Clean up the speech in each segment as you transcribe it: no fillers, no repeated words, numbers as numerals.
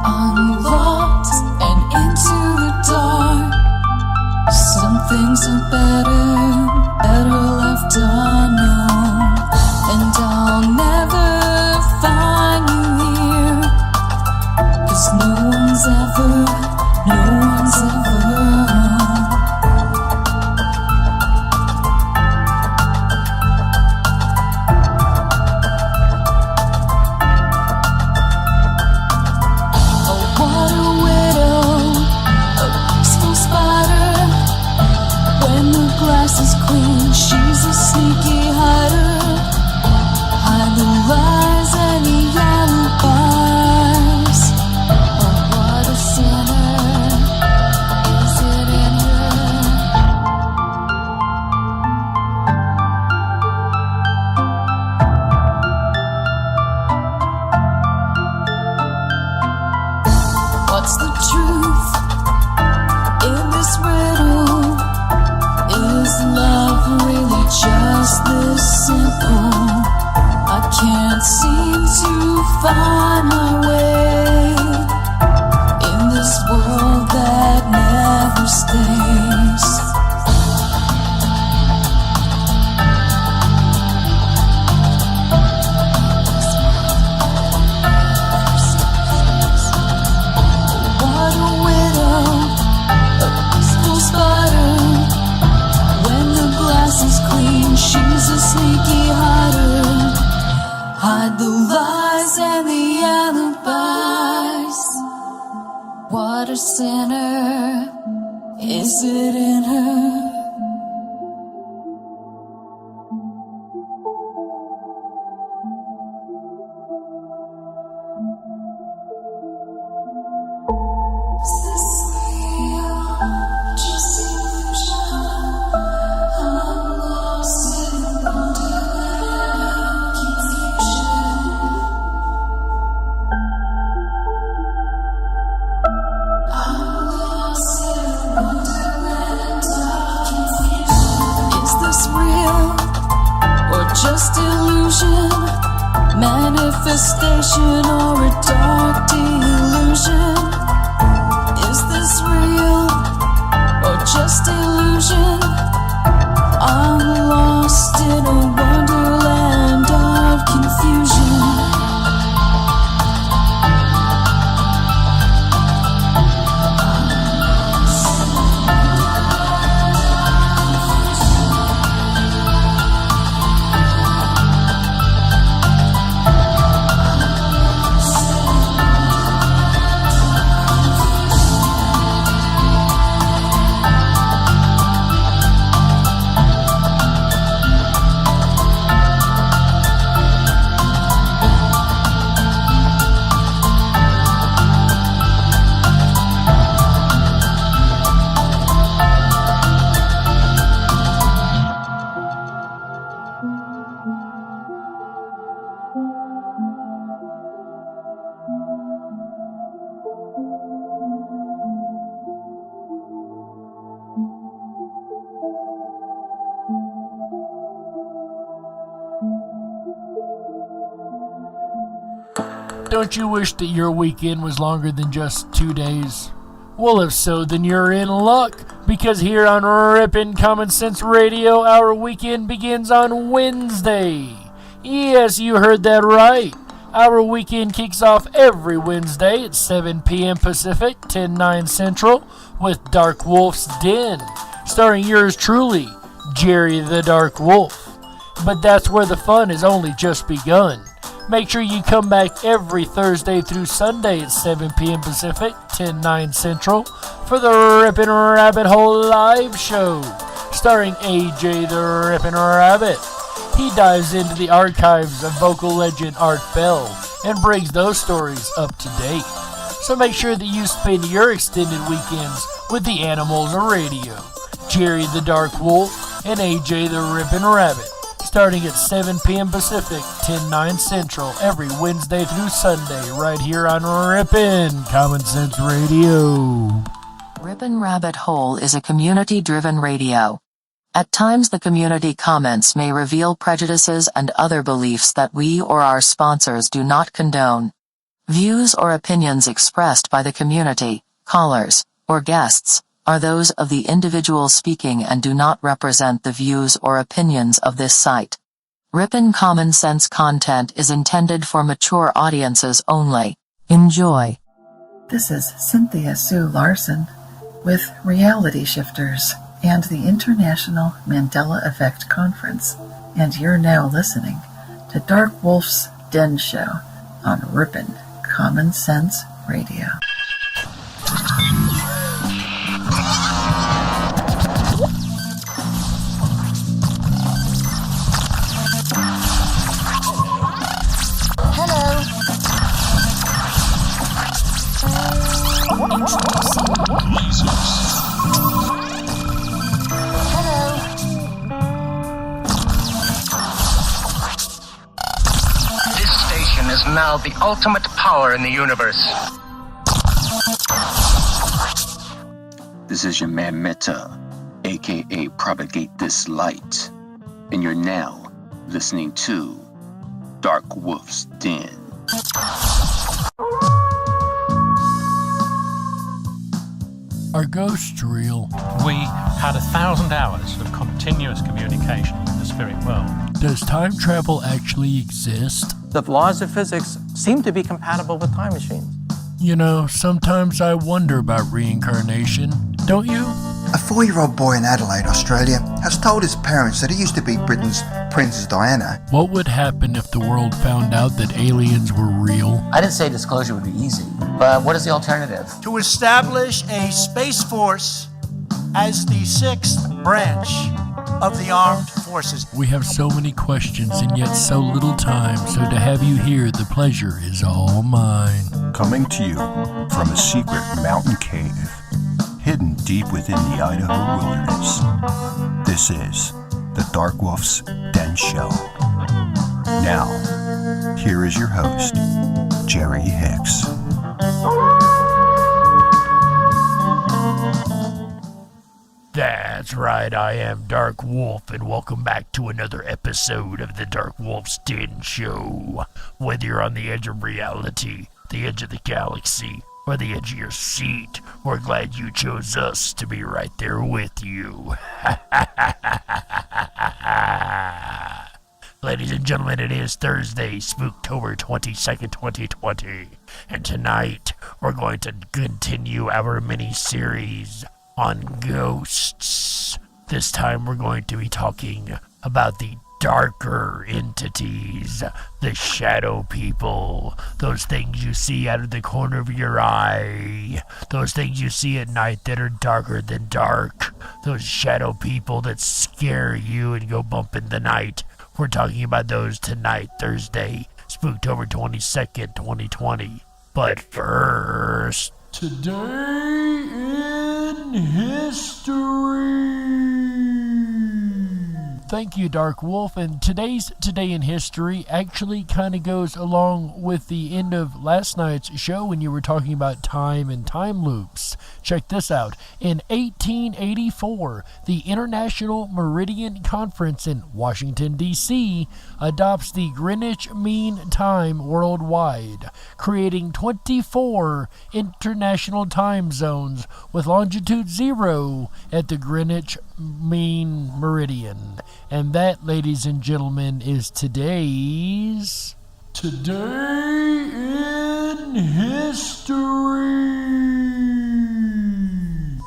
Unlocked and into the dark. Some things are better left unknown. And I'll never find you here, 'cause no one's ever is clean, she's a sneaky hider. Hide the lies and the alibis. Oh, what a sinner, is it in her? What's the truth in this riddle? Is love really just this simple? I can't seem to find my way in this world that never stays. What a widow, a peaceful spider. Is clean, she's a sneaky hider. Hide the lies and the alibis. What a sinner, is it in her? Is this real? Just illusion? Just illusion, manifestation, or a dark delusion? Is this real or just illusion? I'm lost in a wonderland of confusion. Don't you wish that your weekend was longer than just 2 days? Well, if so, then you're in luck, because here on Ripon Common Sense Radio, our weekend begins on Wednesday. Yes, you heard that right. Our weekend kicks off every Wednesday at 7 p.m. Pacific, 10/9 Central, with Dark Wolf's Den, starring yours truly, Jerry the Dark Wolf. But that's where the fun has only just begun. Make sure you come back every Thursday through Sunday at 7 p.m. Pacific, 10/9 Central, for the Ripon Rabbit Hole Live Show, starring AJ the Ripon Rabbit. He dives into the archives of vocal legend Art Bell and brings those stories up to date. So make sure that you spend your extended weekends with the Animals Radio, Jerry the Dark Wolf and AJ the Ripon Rabbit, starting at 7 p.m. Pacific, 10/9 Central, every Wednesday through Sunday, right here on Ripon Common Sense Radio. Ripon Rabbit Hole is a community-driven radio. At times the community comments may reveal prejudices and other beliefs that we or our sponsors do not condone. Views or opinions expressed by the community, callers, or guests are those of the individual speaking and do not represent the views or opinions of this site. Ripon Common Sense content is intended for mature audiences only. Enjoy. This is Cynthia Sue Larson with Reality Shifters and the International Mandela Effect Conference, and you're now listening to Dark Wolf's Den Show on Ripon Common Sense Radio. Is now the ultimate power in the universe. This is your man Meta, aka Propagate This Light, and you're now listening to Dark Wolf's Den. Are ghosts real? We had 1,000 hours of continuous communication with the spirit world. Does time travel actually exist? The laws of physics seem to be compatible with time machines. You know, sometimes I wonder about reincarnation. Don't you? A 4-year-old boy in Adelaide, Australia, has told his parents that he used to be Britain's Princess Diana. What would happen if the world found out that aliens were real? I didn't say disclosure would be easy, but what is the alternative? To establish a space force as the 6th branch of the armed forces. We have so many questions and yet so little time, so to have you here, the pleasure is all mine. Coming to you from a secret mountain cave, hidden deep within the Idaho wilderness. This is the Dark Wolf's Den Show. Now, here is your host, Jerry Hicks. That's right, I am Dark Wolf, and welcome back to another episode of the Dark Wolf's Den Show. Whether you're on the edge of reality, the edge of the galaxy, or the edge of your seat, we're glad you chose us to be right there with you. Ladies and gentlemen, it is Thursday, Spooktober 22nd, 2020, and tonight we're going to continue our mini-series on ghosts. This time we're going to be talking about the darker entities, the shadow people, those things you see out of the corner of your eye, those things you see at night that are darker than dark, those shadow people that scare you and go bump in the night. We're talking about those tonight, Thursday, Spooktober 22nd, 2020. But first, today in history. Thank you, Dark Wolf, and today's Today in History actually kind of goes along with the end of last night's show when you were talking about time and time loops. Check this out. In 1884, the International Meridian Conference in Washington, D.C. adopts the Greenwich Mean Time worldwide, creating 24 international time zones with longitude 0 at the Greenwich Mean Meridian. And that, ladies and gentlemen, is today's Today in History.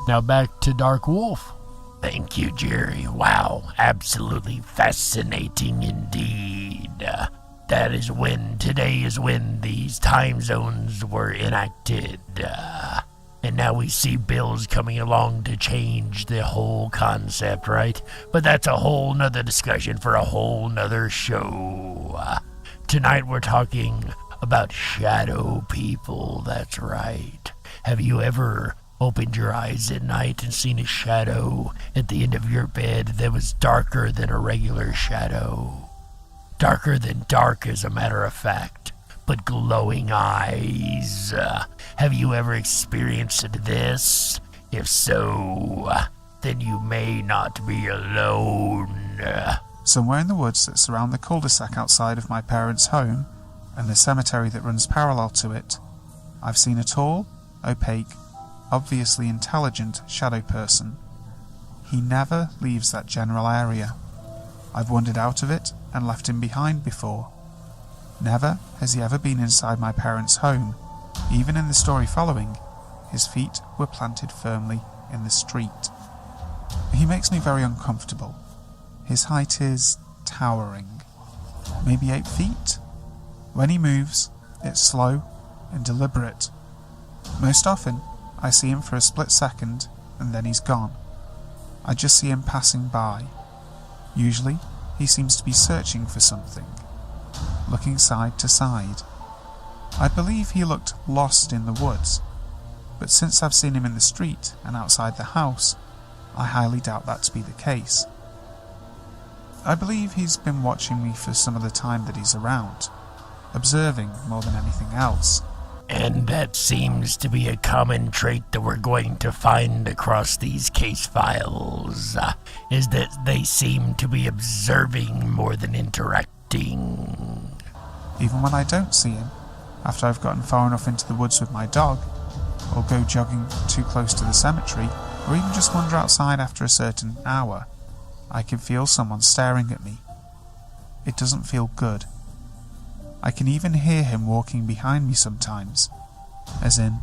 Now back to Dark Wolf. Thank you, Jerry. Wow, absolutely fascinating indeed. Today is when these time zones were enacted. And now we see bills coming along to change the whole concept, right? But that's a whole nother discussion for a whole nother show. Tonight we're talking about shadow people, that's right. Have you ever opened your eyes at night and seen a shadow at the end of your bed that was darker than a regular shadow? Darker than dark, as a matter of fact, but glowing eyes. Have you ever experienced this? If so, then you may not be alone. Somewhere in the woods that surround the cul-de-sac outside of my parents' home, and the cemetery that runs parallel to it, I've seen a tall, opaque, obviously intelligent shadow person. He never leaves that general area. I've wandered out of it and left him behind before. Never has he ever been inside my parents' home. Even in the story following, his feet were planted firmly in the street. He makes me very uncomfortable. His height is towering, maybe 8 feet. When he moves, it's slow and deliberate. Most often, I see him for a split second and then he's gone. I just see him passing by. Usually, he seems to be searching for something, looking side to side. I believe he looked lost in the woods, but since I've seen him in the street and outside the house, I highly doubt that to be the case. I believe he's been watching me for some of the time that he's around, observing more than anything else. And that seems to be a common trait that we're going to find across these case files, is that they seem to be observing more than interacting. Even when I don't see him, after I've gotten far enough into the woods with my dog, or go jogging too close to the cemetery, or even just wander outside after a certain hour, I can feel someone staring at me. It doesn't feel good. I can even hear him walking behind me sometimes, as in,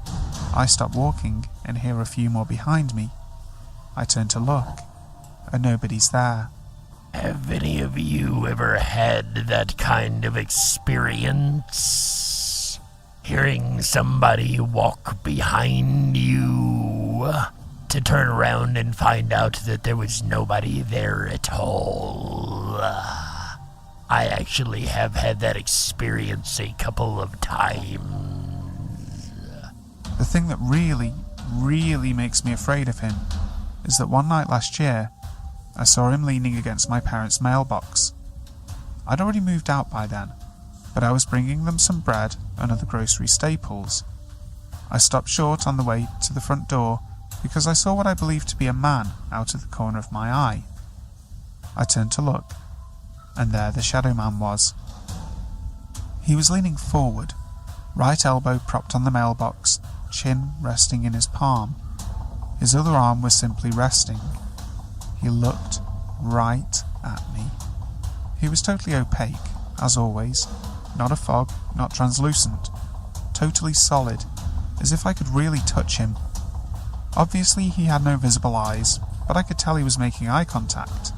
I stop walking and hear a few more behind me. I turn to look, and nobody's there. Have any of you ever had that kind of experience? Hearing somebody walk behind you, to turn around and find out that there was nobody there at all. I actually have had that experience a couple of times. The thing that really makes me afraid of him is that one night last year, I saw him leaning against my parents' mailbox. I'd already moved out by then, but I was bringing them some bread and other grocery staples. I stopped short on the way to the front door because I saw what I believed to be a man out of the corner of my eye. I turned to look, and there the shadow man was. He was leaning forward, right elbow propped on the mailbox, chin resting in his palm. His other arm was simply resting. He looked right at me. He was totally opaque, as always, not a fog, not translucent, totally solid, as if I could really touch him. Obviously he had no visible eyes, but I could tell he was making eye contact.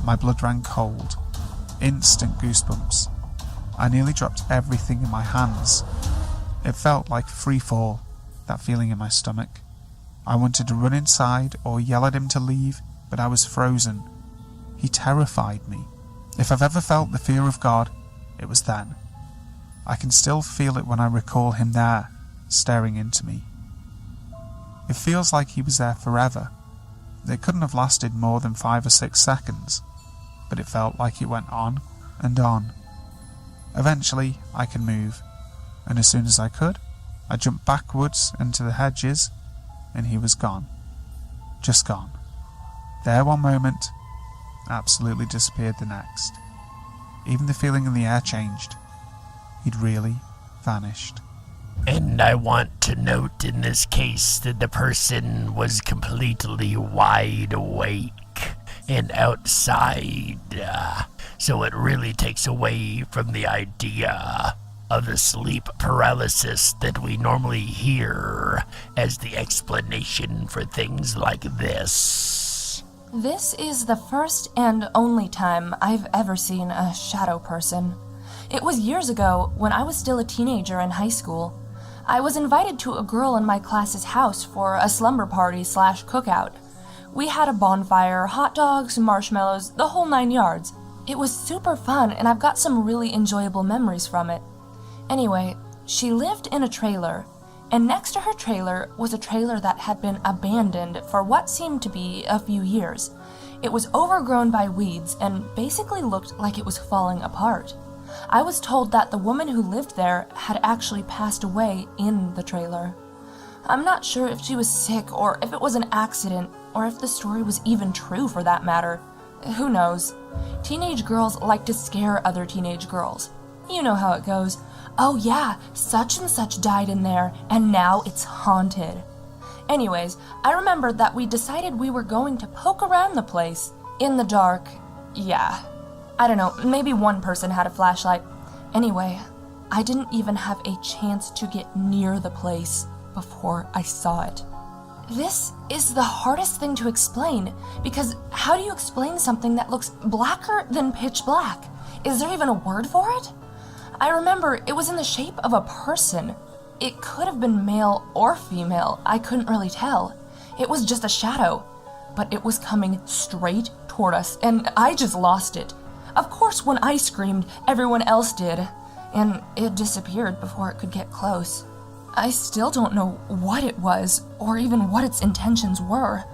My blood ran cold. Instant goosebumps. I nearly dropped everything in my hands. It felt like free fall, that feeling in my stomach. I wanted to run inside or yell at him to leave, but I was frozen. He terrified me. If I've ever felt the fear of God, it was then. I can still feel it when I recall him there, staring into me. It feels like he was there forever. It couldn't have lasted more than 5 or 6 seconds, but it felt like it went on and on. Eventually, I could move, and as soon as I could, I jumped backwards into the hedges, and he was gone. Just gone. There one moment, absolutely disappeared the next. Even the feeling in the air changed. He'd really vanished. And I want to note in this case that the person was completely wide awake and outside, so it really takes away from the idea of the sleep paralysis that we normally hear as the explanation for things like this. This is the first and only time I've ever seen a shadow person. It was years ago when I was still a teenager in high school. I was invited to a girl in my class's house for a slumber party / cookout. We had a bonfire, hot dogs, marshmallows, the whole 9 yards. It was super fun, and I've got some really enjoyable memories from it. Anyway, she lived in a trailer, and next to her trailer was a trailer that had been abandoned for what seemed to be a few years. It was overgrown by weeds and basically looked like it was falling apart. I was told that the woman who lived there had actually passed away in the trailer. I'm not sure if she was sick or if it was an accident or if the story was even true for that matter. Who knows? Teenage girls like to scare other teenage girls. You know how it goes. Oh yeah, such and such died in there, and now it's haunted. Anyways, I remember that we decided we were going to poke around the place. In the dark. Yeah. I don't know, maybe one person had a flashlight. Anyway, I didn't even have a chance to get near the place before I saw it. This is the hardest thing to explain, because how do you explain something that looks blacker than pitch black? Is there even a word for it? I remember it was in the shape of a person. It could have been male or female, I couldn't really tell. It was just a shadow, but it was coming straight toward us, and I just lost it. Of course, when I screamed, everyone else did, and it disappeared before it could get close. I still don't know what it was, or even what its intentions were,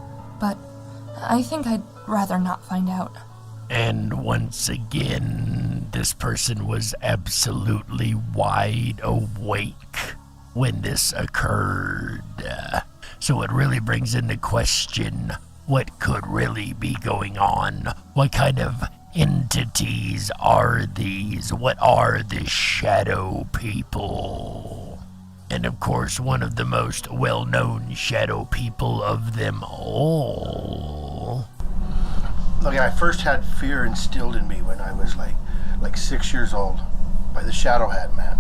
but I think I'd rather not find out. And once again, this person was absolutely wide awake when this occurred. So it really brings into question what could really be going on. What kind of entities are these? What are the shadow people? And of course, one of the most well-known shadow people of them all. Look, I first had fear instilled in me when I was like 6 years old by the Shadow Hat Man.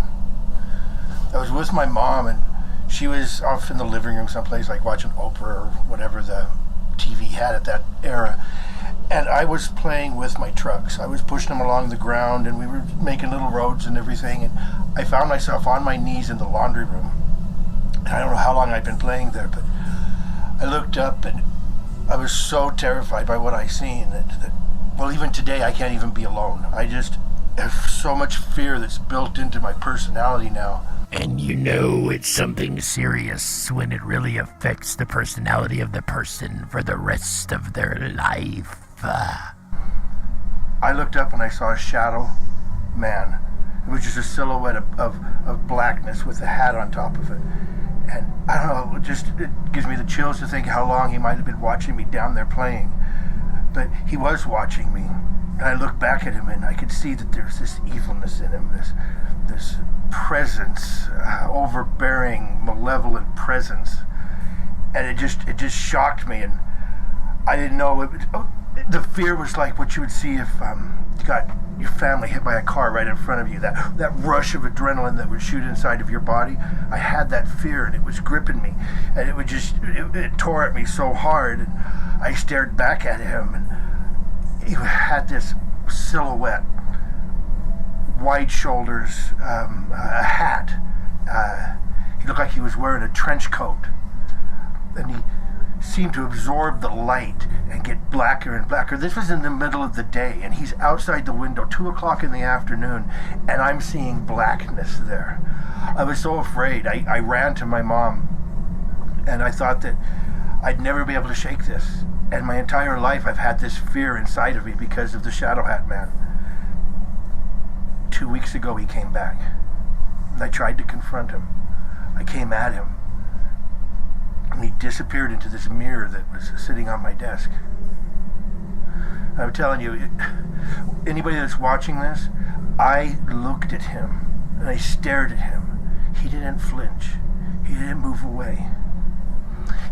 I was with my mom, and she was off in the living room someplace, like watching Oprah or whatever the TV had at that era. And I was playing with my trucks. I was pushing them along the ground, and we were making little roads and everything. And I found myself on my knees in the laundry room. And I don't know how long I'd been playing there, but I looked up, and I was so terrified by what I seen that well, even today I can't even be alone. I just have so much fear that's built into my personality now. And you know it's something serious when it really affects the personality of the person for the rest of their life. I looked up and I saw a shadow man. It was just a silhouette of blackness with a hat on top of it. And I don't know, it gives me the chills to think how long he might have been watching me down there playing. But he was watching me. And I looked back at him, and I could see that there's this evilness in him, this presence, overbearing, malevolent presence. And it just shocked me, and I didn't know. The fear was like what you would see if you got your family hit by a car right in front of you. That rush of adrenaline that would shoot inside of your body. I had that fear, and it was gripping me, and it tore at me so hard. And I stared back at him, and he had this silhouette, wide shoulders, a hat. He looked like he was wearing a trench coat, and he seemed to absorb the light and get blacker and blacker. This was in the middle of the day, and he's outside the window, 2 o'clock in the afternoon, and I'm seeing blackness there. I was so afraid. I ran to my mom, and I thought that I'd never be able to shake this. And my entire life I've had this fear inside of me because of the Shadow Hat Man. 2 weeks ago he came back, and I tried to confront him. I came at him, and he disappeared into this mirror that was sitting on my desk. I'm telling you, anybody that's watching this, I looked at him, and I stared at him. He didn't flinch. He didn't move away.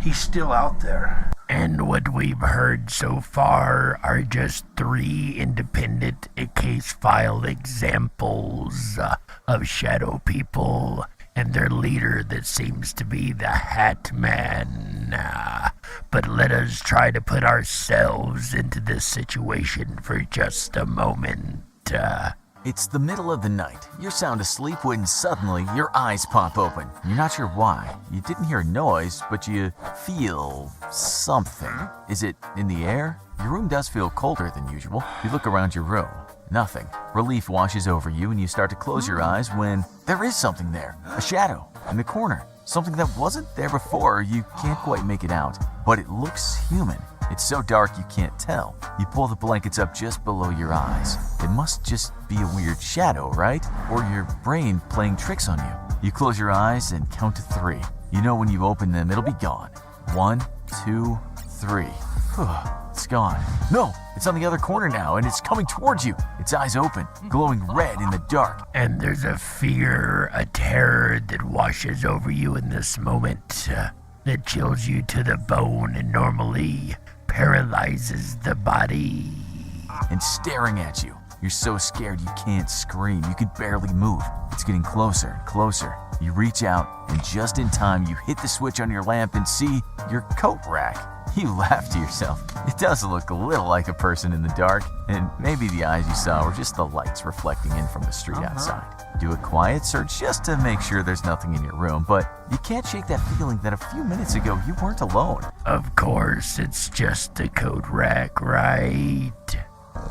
He's still out there. And what we've heard so far are just 3 independent case file examples of shadow people and their leader that seems to be the Hat Man. But let us try to put ourselves into this situation for just a moment. It's the middle of the night. You're sound asleep when suddenly your eyes pop open. You're not sure why. You didn't hear a noise, but you feel something. Is it in the air? Your room does feel colder than usual. You look around your room. Nothing. Relief washes over you and you start to close your eyes when there is something there. A shadow in the corner. Something that wasn't there before. You can't quite make it out, but it looks human. It's so dark you can't tell. You pull the blankets up just below your eyes. It must just be a weird shadow, right? Or your brain playing tricks on you. You close your eyes and count to 3. You know when you open them, it'll be gone. 1, 2, 3. It's gone. No, it's on the other corner now, and it's coming towards you. Its eyes open, glowing red in the dark. And there's a fear, a terror that washes over you in this moment, that chills you to the bone and normally paralyzes the body. And staring at you. You're so scared you can't scream. You can barely move. It's getting closer and closer. You reach out, and just in time, you hit the switch on your lamp and see your coat rack. You laugh to yourself. It does look a little like a person in the dark, and maybe the eyes you saw were just the lights reflecting in from the street outside. Do a quiet search just to make sure there's nothing in your room, but you can't shake that feeling that a few minutes ago you weren't alone. Of course, it's just a coat rack, right?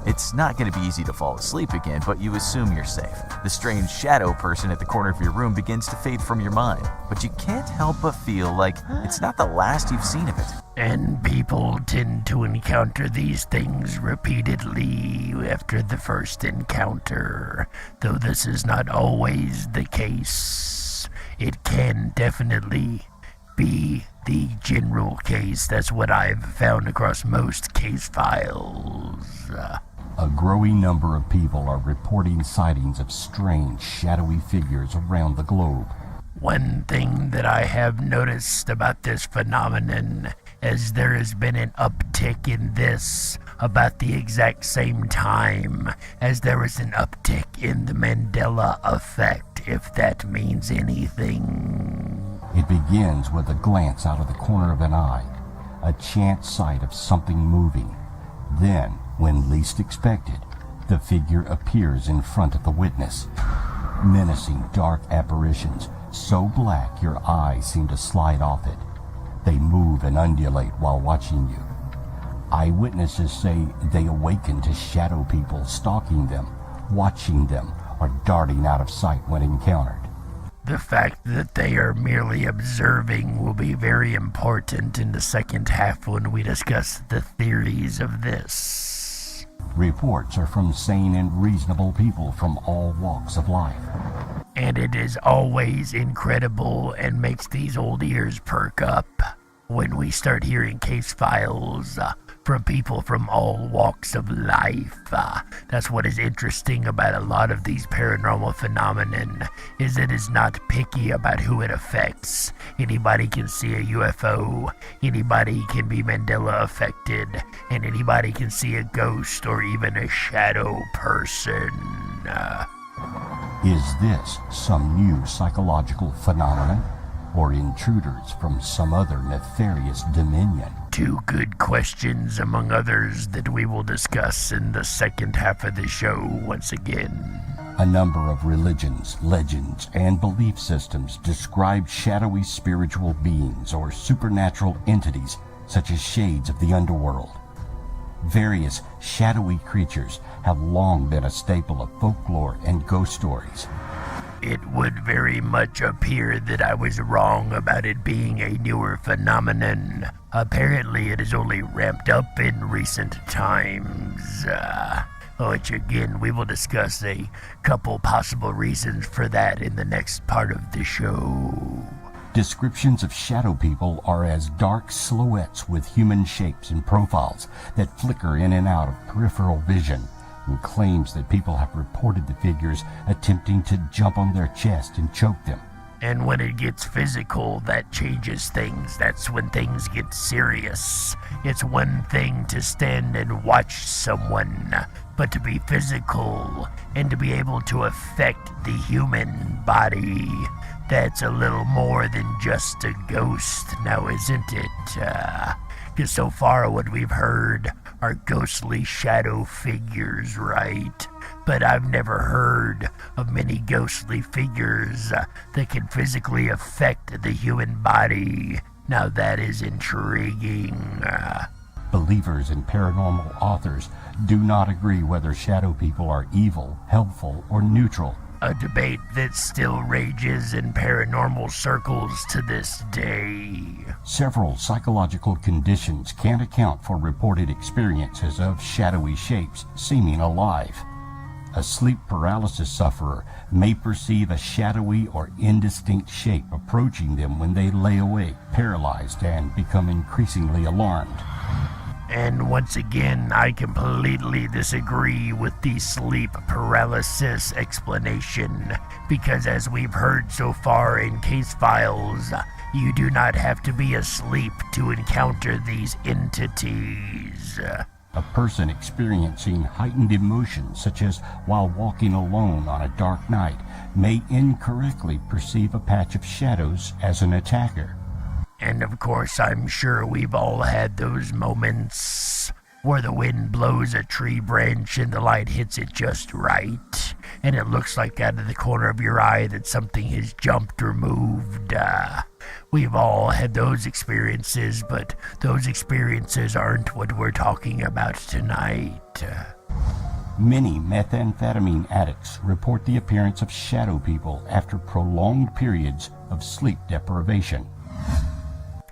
It's not going to be easy to fall asleep again, but you assume you're safe. The strange shadow person at the corner of your room begins to fade from your mind, but you can't help but feel like it's not the last you've seen of it. And people tend to encounter these things repeatedly after the first encounter, though this is not always the case. It can definitely be the general case. That's what I've found across most case files. A growing number of people are reporting sightings of strange, shadowy figures around the globe. One thing that I have noticed about this phenomenon is there has been an uptick in this about the exact same time as there was an uptick in the Mandela effect, if that means anything. It begins with a glance out of the corner of an eye, a chance sight of something moving. Then, when least expected, the figure appears in front of the witness. Menacing dark apparitions, so black your eyes seem to slide off it. They move and undulate while watching you. Eyewitnesses say they awaken to shadow people stalking them, watching them, or darting out of sight when encountered. The fact that they are merely observing will be very important in the second half when we discuss the theories of this. Reports are from sane and reasonable people from all walks of life. And it is always incredible and makes these old ears perk up when we start hearing case files from people from all walks of life. That's what is interesting about a lot of these paranormal phenomenon, is it is not picky about who it affects. Anybody can see a UFO, anybody can be Mandela affected, and anybody can see a ghost or even a shadow person. Is this some new psychological phenomenon, or intruders from some other nefarious dominion? Two good questions among others that we will discuss in the second half of the show once again. A number of religions, legends, and belief systems describe shadowy spiritual beings or supernatural entities such as shades of the underworld. Various shadowy creatures have long been a staple of folklore and ghost stories. It would very much appear that I was wrong about it being a newer phenomenon. Apparently it is only ramped up in recent times. Which again, we will discuss a couple possible reasons for that in the next part of the show. Descriptions of shadow people are as dark silhouettes with human shapes and profiles that flicker in and out of peripheral vision, and claims that people have reported the figures attempting to jump on their chest and choke them. And when it gets physical, that changes things. That's when things get serious. It's one thing to stand and watch someone, but to be physical and to be able to affect the human body, that's a little more than just a ghost now, isn't it? Because so far what we've heard are ghostly shadow figures, right? But I've never heard of many ghostly figures that can physically affect the human body. Now that is intriguing. Believers and paranormal authors do not agree whether shadow people are evil, helpful, or neutral. A debate that still rages in paranormal circles to this day. Several psychological conditions can account for reported experiences of shadowy shapes seeming alive. A sleep paralysis sufferer may perceive a shadowy or indistinct shape approaching them when they lay awake, paralyzed, and become increasingly alarmed. And once again, I completely disagree with the sleep paralysis explanation, because as we've heard so far in case files, you do not have to be asleep to encounter these entities. A person experiencing heightened emotions, such as while walking alone on a dark night, may incorrectly perceive a patch of shadows as an attacker. And of course, I'm sure we've all had those moments where the wind blows a tree branch and the light hits it just right, and it looks like out of the corner of your eye that something has jumped or moved. We've all had those experiences, but those experiences aren't what we're talking about tonight. Many methamphetamine addicts report the appearance of shadow people after prolonged periods of sleep deprivation.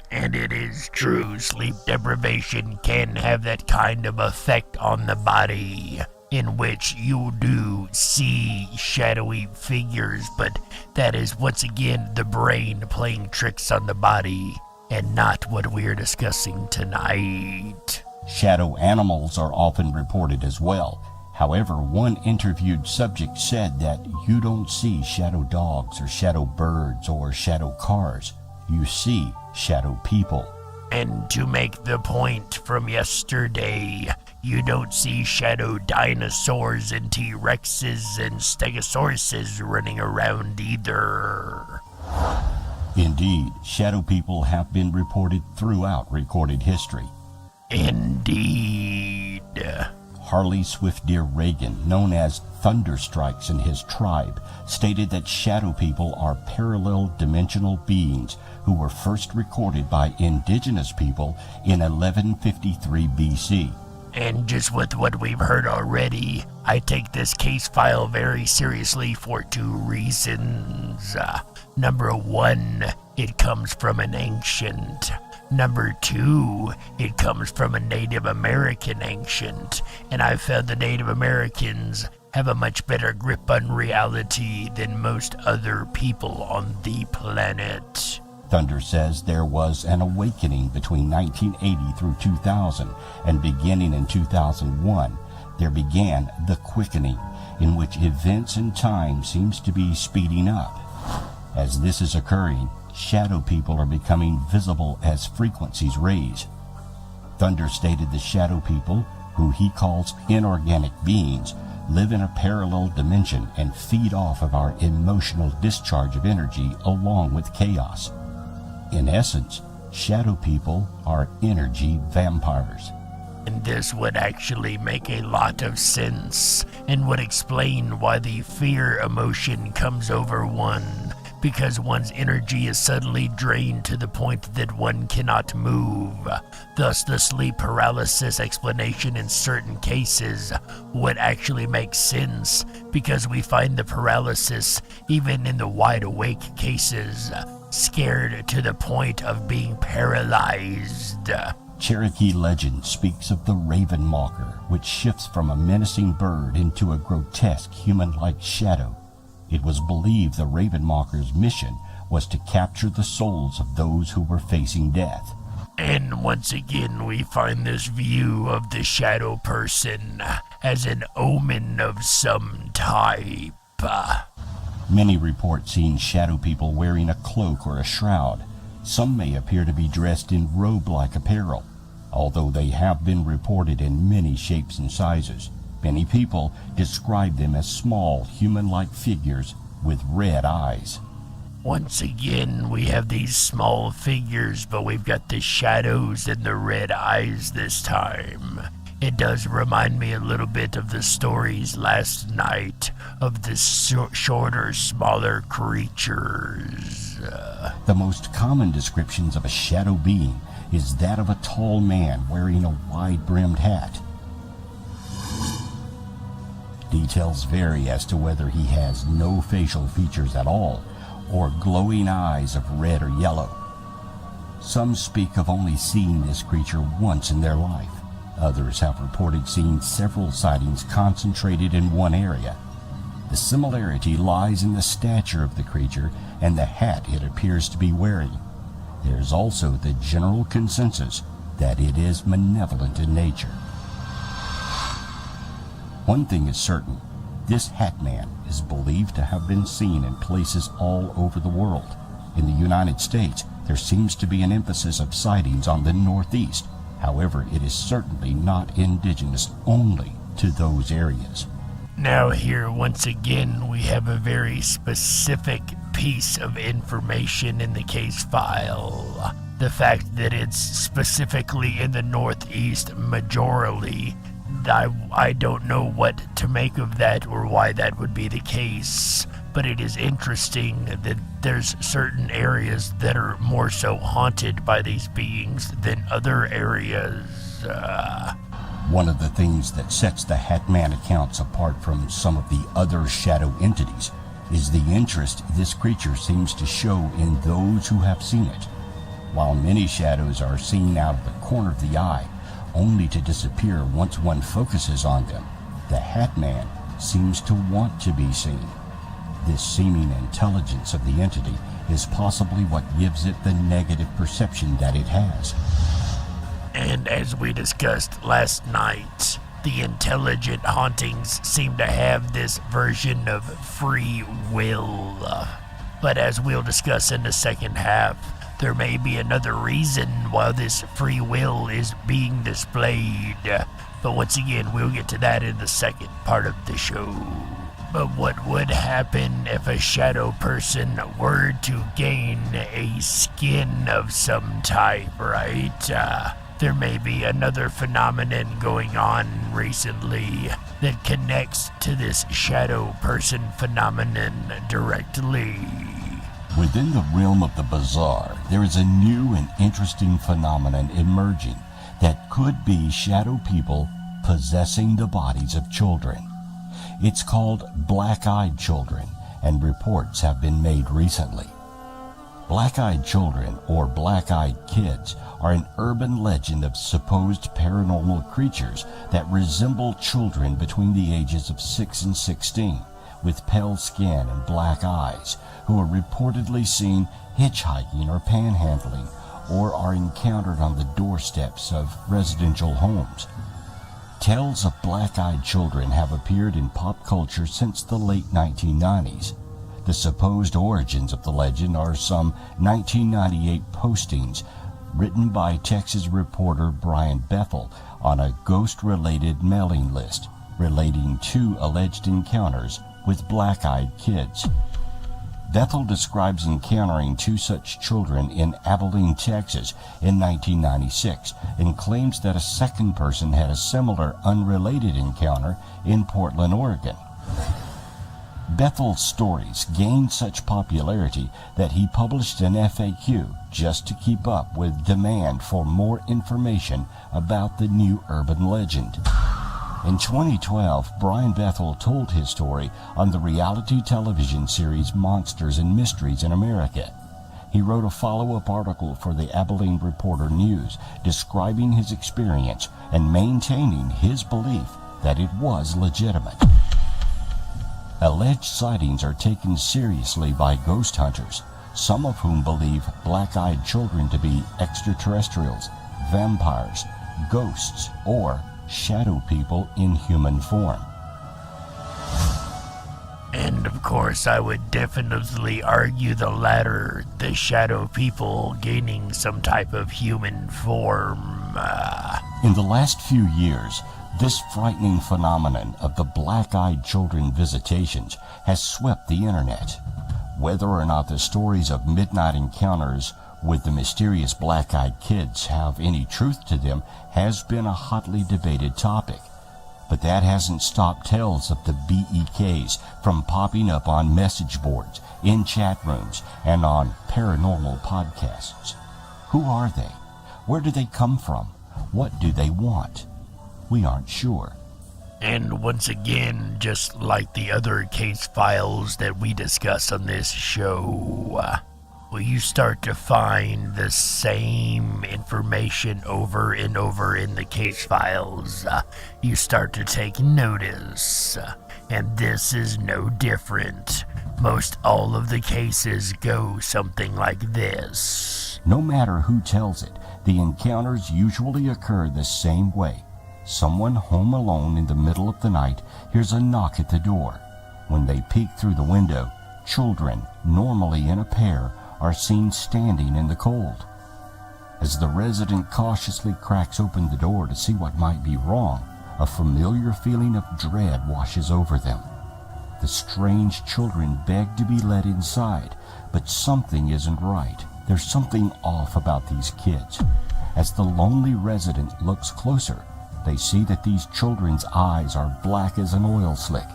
And it is true, sleep deprivation can have that kind of effect on the body, in which you do see shadowy figures, but that is once again the brain playing tricks on the body, and not what we're discussing tonight. Shadow animals are often reported as well. However, one interviewed subject said that you don't see shadow dogs or shadow birds or shadow cars. You see shadow people. And to make the point from yesterday, you don't see shadow dinosaurs and T-Rexes and Stegosauruses running around either. Indeed, shadow people have been reported throughout recorded history. Indeed. Harley Swift Deer Reagan, known as Thunderstrikes in his tribe, stated that shadow people are parallel dimensional beings who were first recorded by indigenous people in 1153 BC. And just with what we've heard already, I take this case file very seriously for two reasons. Number one, it comes from an ancient. Number two, it comes from a Native American ancient, and I've found the Native Americans have a much better grip on reality than most other people on the planet. Thunder says there was an awakening between 1980 through 2000, and beginning in 2001, there began the quickening, in which events and time seems to be speeding up. As this is occurring, shadow people are becoming visible as frequencies raise. Thunder stated the shadow people, who he calls inorganic beings, live in a parallel dimension and feed off of our emotional discharge of energy along with chaos. In essence, shadow people are energy vampires. And this would actually make a lot of sense and would explain why the fear emotion comes over one, because one's energy is suddenly drained to the point that one cannot move. Thus, the sleep paralysis explanation in certain cases would actually make sense, because we find the paralysis, even in the wide awake cases, scared to the point of being paralyzed. Cherokee legend speaks of the raven mocker, which shifts from a menacing bird into a grotesque human-like shadow. It was believed the raven mocker's mission was to capture the souls of those who were facing death. And once again, we find this view of the shadow person as an omen of some type. Many report seeing shadow people wearing a cloak or a shroud. Some may appear to be dressed in robe-like apparel, although they have been reported in many shapes and sizes. Many people describe them as small, human-like figures with red eyes. Once again, we have these small figures, but we've got the shadows and the red eyes this time. It does remind me a little bit of the stories last night of the shorter, smaller creatures. The most common descriptions of a shadow being is that of a tall man wearing a wide-brimmed hat. Details vary as to whether he has no facial features at all, or glowing eyes of red or yellow. Some speak of only seeing this creature once in their life. Others have reported seeing several sightings concentrated in one area. The similarity lies in the stature of the creature and the hat it appears to be wearing. There is also the general consensus that it is malevolent in nature. One thing is certain, this Hat Man is believed to have been seen in places all over the world. In the United States, there seems to be an emphasis of sightings on the Northeast. However, it is certainly not indigenous only to those areas. Now here, once again, we have a very specific piece of information in the case file. The fact that it's specifically in the Northeast majorly, I don't know what to make of that or why that would be the case, but it is interesting that there's certain areas that are more so haunted by these beings than other areas. One of the things that sets the Hat Man accounts apart from some of the other shadow entities is the interest this creature seems to show in those who have seen it. While many shadows are seen out of the corner of the eye, only to disappear once one focuses on them, the Hat Man seems to want to be seen. This seeming intelligence of the entity is possibly what gives it the negative perception that it has. And as we discussed last night, the intelligent hauntings seem to have this version of free will. But as we'll discuss in the second half, there may be another reason why this free will is being displayed. But once again, we'll get to that in the second part of the show. But what would happen if a shadow person were to gain a skin of some type, right? There may be another phenomenon going on recently that connects to this shadow person phenomenon directly. Within the realm of the bizarre, there is a new and interesting phenomenon emerging that could be shadow people possessing the bodies of children. It's called black-eyed children, and reports have been made recently. Black-eyed children, or black-eyed kids, are an urban legend of supposed paranormal creatures that resemble children between the ages of 6 and 16, with pale skin and black eyes, who are reportedly seen hitchhiking or panhandling, or are encountered on the doorsteps of residential homes. Tales of black-eyed children have appeared in pop culture since the late 1990s. The supposed origins of the legend are some 1998 postings written by Texas reporter Brian Bethel on a ghost-related mailing list relating to alleged encounters with black-eyed kids. Bethel describes encountering 2 such children in Abilene, Texas in 1996 and claims that a second person had a similar unrelated encounter in Portland, Oregon. Bethel's stories gained such popularity that he published an FAQ just to keep up with demand for more information about the new urban legend. In 2012, Brian Bethel told his story on the reality television series Monsters and Mysteries in America. He wrote a follow-up article for the Abilene Reporter News describing his experience and maintaining his belief that it was legitimate. Alleged sightings are taken seriously by ghost hunters, some of whom believe black-eyed children to be extraterrestrials, vampires, ghosts, or shadow people in human form. And of course, I would definitely argue the latter, the shadow people gaining some type of human form. In the last few years, this frightening phenomenon of the black-eyed children visitations has swept the internet. Whether or not the stories of midnight encounters with the mysterious black-eyed kids have any truth to them has been a hotly debated topic. But that hasn't stopped tales of the BEKs from popping up on message boards, in chat rooms, and on paranormal podcasts. Who are they? Where do they come from? What do they want? We aren't sure. And once again, just like the other case files that we discuss on this show, Well, you start to find the same information over and over in the case files. You start to take notice, and this is no different. Most all of the cases go something like this. No matter who tells it, the encounters usually occur the same way. Someone home alone in the middle of the night hears a knock at the door. When they peek through the window, children, normally in a pair, are seen standing in the cold. As the resident cautiously cracks open the door to see what might be wrong, a familiar feeling of dread washes over them. The strange children beg to be let inside, but something isn't right. There's something off about these kids. As the lonely resident looks closer, they see that these children's eyes are black as an oil slick,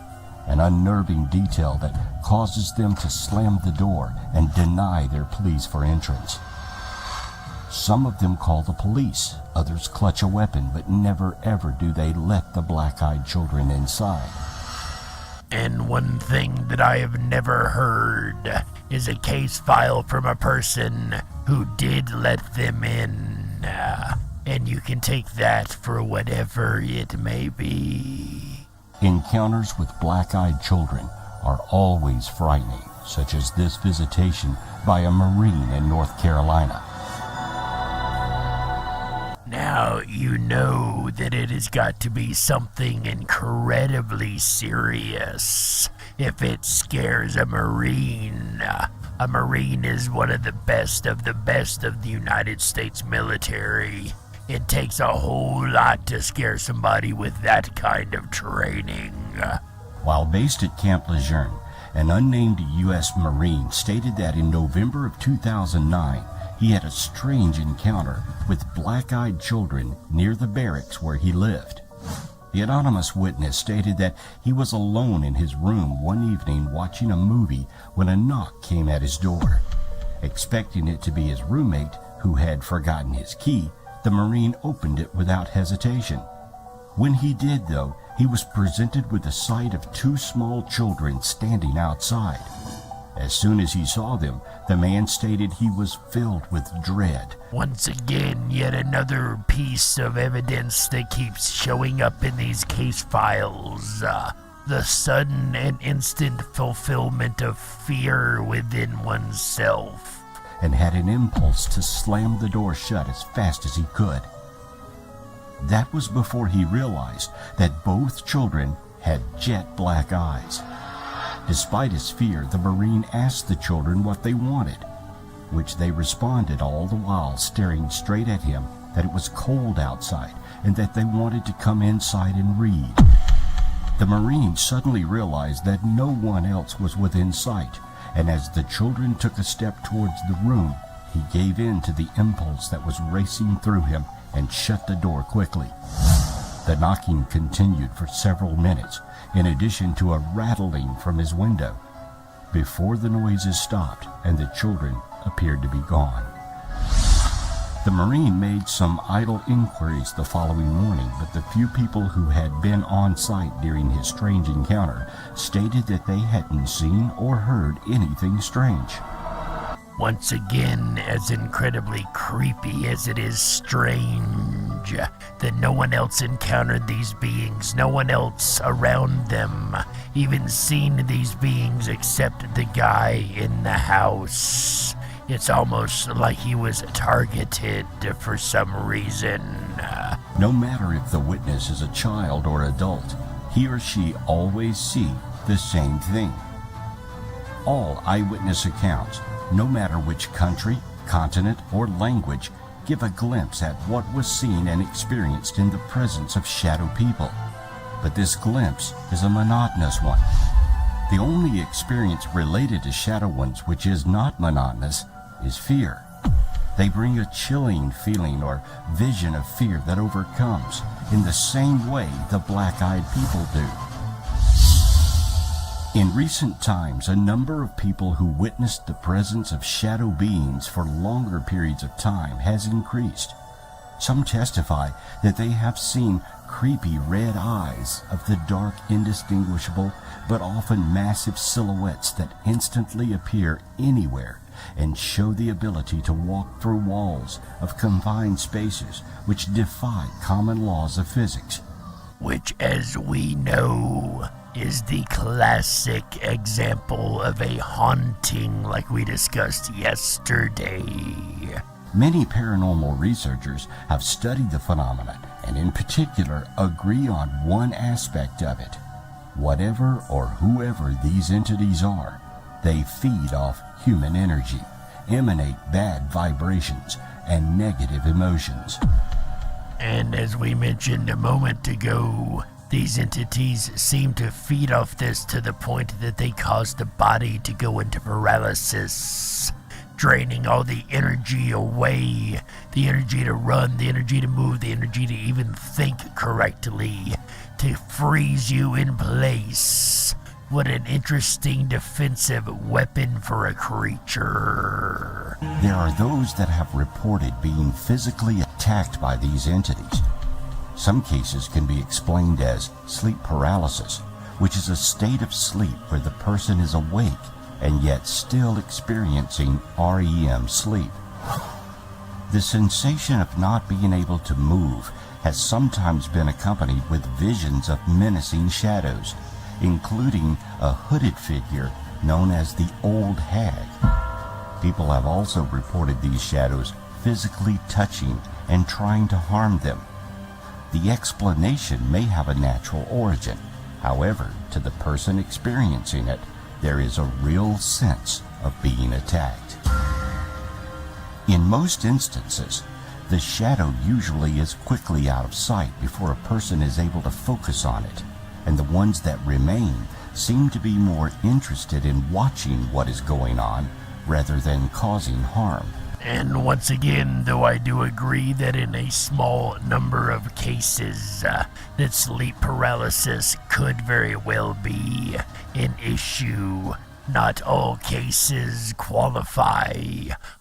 an unnerving detail that causes them to slam the door and deny their pleas for entrance. Some of them call the police, others clutch a weapon, but never ever do they let the black-eyed children inside. And one thing that I have never heard is a case file from a person who did let them in. And you can take that for whatever it may be. Encounters with black-eyed children are always frightening, such as this visitation by a Marine in North Carolina. Now you know that it has got to be something incredibly serious if it scares a Marine. A Marine is one of the best of the United States military. It takes a whole lot to scare somebody with that kind of training. While based at Camp Lejeune, an unnamed U.S. Marine stated that in November of 2009, he had a strange encounter with black-eyed children near the barracks where he lived. The anonymous witness stated that he was alone in his room one evening watching a movie when a knock came at his door. Expecting it to be his roommate who had forgotten his key, the Marine opened it without hesitation. When he did, though, he was presented with the sight of two small children standing outside. As soon as he saw them, the man stated he was filled with dread. Once again, yet another piece of evidence that keeps showing up in these case files. The sudden and instant fulfillment of fear within oneself. And had an impulse to slam the door shut as fast as he could. That was before he realized that both children had jet black eyes. Despite his fear, the Marine asked the children what they wanted, which they responded all the while staring straight at him that it was cold outside and that they wanted to come inside and read. The Marine suddenly realized that no one else was within sight, and as the children took a step towards the room, he gave in to the impulse that was racing through him and shut the door quickly. The knocking continued for several minutes, in addition to a rattling from his window, before the noises stopped and the children appeared to be gone. The Marine made some idle inquiries the following morning, but the few people who had been on site during his strange encounter stated that they hadn't seen or heard anything strange. Once again, as incredibly creepy as it is strange that no one else encountered these beings, no one else around them even seen these beings except the guy in the house. It's almost like he was targeted for some reason. No matter if the witness is a child or adult, he or she always see the same thing. All eyewitness accounts, no matter which country, continent, or language, give a glimpse at what was seen and experienced in the presence of shadow people. But this glimpse is a monotonous one. The only experience related to shadow ones which is not monotonous is fear. They bring a chilling feeling or vision of fear that overcomes in the same way the black-eyed people do. In recent times, a number of people who witnessed the presence of shadow beings for longer periods of time has increased. Some testify that they have seen creepy red eyes of the dark, indistinguishable, but often massive silhouettes that instantly appear anywhere and show the ability to walk through walls of confined spaces which defy common laws of physics. Which, as we know, is the classic example of a haunting like we discussed yesterday. Many paranormal researchers have studied the phenomenon and in particular agree on one aspect of it. Whatever or whoever these entities are, they feed off human energy, emanate bad vibrations, and negative emotions. And as we mentioned a moment ago, these entities seem to feed off this to the point that they cause the body to go into paralysis, draining all the energy away, the energy to run, the energy to move, the energy to even think correctly, to freeze you in place. What an interesting defensive weapon for a creature. There are those that have reported being physically attacked by these entities. Some cases can be explained as sleep paralysis, which is a state of sleep where the person is awake and yet still experiencing REM sleep. The sensation of not being able to move has sometimes been accompanied with visions of menacing shadows, including a hooded figure known as the Old Hag. People have also reported these shadows physically touching and trying to harm them. The explanation may have a natural origin. However, to the person experiencing it, there is a real sense of being attacked. In most instances, the shadow usually is quickly out of sight before a person is able to focus on it, and the ones that remain seem to be more interested in watching what is going on rather than causing harm. And once again, though I do agree that in a small number of cases, that sleep paralysis could very well be an issue, not all cases qualify